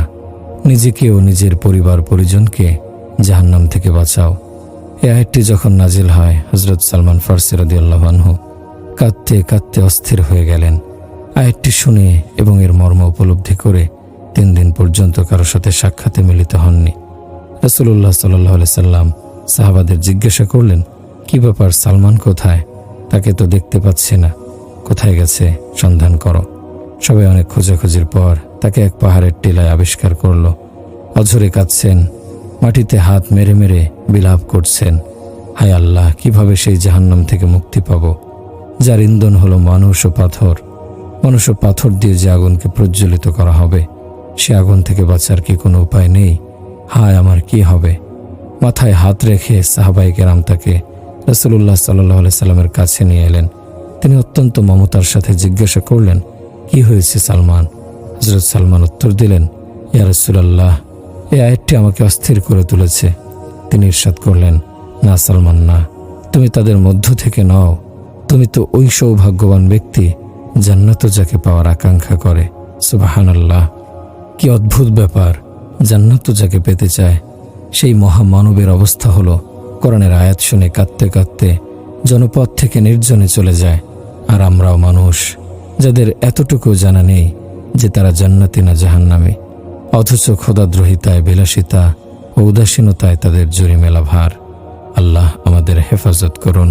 নিজেকে ও নিজের পরিবার পরিজনকে জাহান্নাম থেকে বাঁচাও। এই আয়াতটি যখন নাজিল হয়, হযরত সালমান ফারসি রাদিয়াল্লাহু আনহু কাঁদতে কাঁদতে অস্থির হয়ে গেলেন। আয়াতটি শুনে এবং এর মর্ম উপলব্ধি করে 3 দিন পর্যন্ত কারো সাথে সাক্ষাতে মিলিত হননি। রাসূলুল্লাহ সাল্লাল্লাহু আলাইহি সাল্লাম সাহাবাদের জিজ্ঞাসা করলেন, কি ব্যাপার, সালমান কোথায়? তাকে তো দেখতে পাচ্ছি না, কোথায় গেছে, সন্ধান করো। সবাই অনেক খোঁজাখুঁজির পর তাকে এক পাহাড়ের টিলায় আবিষ্কার করলো। অঝরে কাঁদছেন, মাটিতে হাত মেরে মেরে বিলাপ করছেন, হায় আল্লাহ, কিভাবে সেই জাহান্নাম থেকে মুক্তি পাব, যার ইন্ধন হলো মানুষ ও পাথর। মানুষ ও পাথর দিয়ে যে আগুনকে প্রজ্বলিত করা হবে, সে আগুন থেকে বাঁচার কি কোনো উপায় নেই? হায় আমার কি হবে? মাথায় হাত রেখে সাহাবায়ে কেরাম তাকে রাসূলুল্লাহ সাল্লাল্লাহু আলাইহি সাল্লামের কাছে নিয়ে এলেন। তিনি অত্যন্ত মমতার সাথে জিজ্ঞাসা করলেন, কি হয়েছে সালমান? হযরত সালমান উত্তর দিলেন, ইয়া রাসূলুল্লাহ, এই আয়াতটি আমাকে অস্থির করে তুলেছে। তিনি ইরশাদ করলেন, না সালমান না, তুমি তাদের মধ্য থেকে নও। তুমি তো ওই সৌভাগ্যবান ব্যক্তি, জান্নাত যাকে পাওয়ার আকাঙ্ক্ষা করে। সুবহানাল্লাহ, কি অদ্ভুত ব্যাপার! জান্নাত যাকে পেতে চায়, সেই মহামানবের অবস্থা হলো কোরআনের আয়াত শুনে কাঁদতে কাঁদতে জনপদ থেকে নির্জনে চলে যায়। আর আমরাও মানুষ, যাদের এতটুকু জানা নেই যে তারা জান্নাতি না জাহান্নামী, অথচ খোদাদ্রোহিতায়, বিলাসিতা ও উদাসীনতায় তাদের জুরি মেলা ভার। আল্লাহ আমাদের হেফাজত করুন।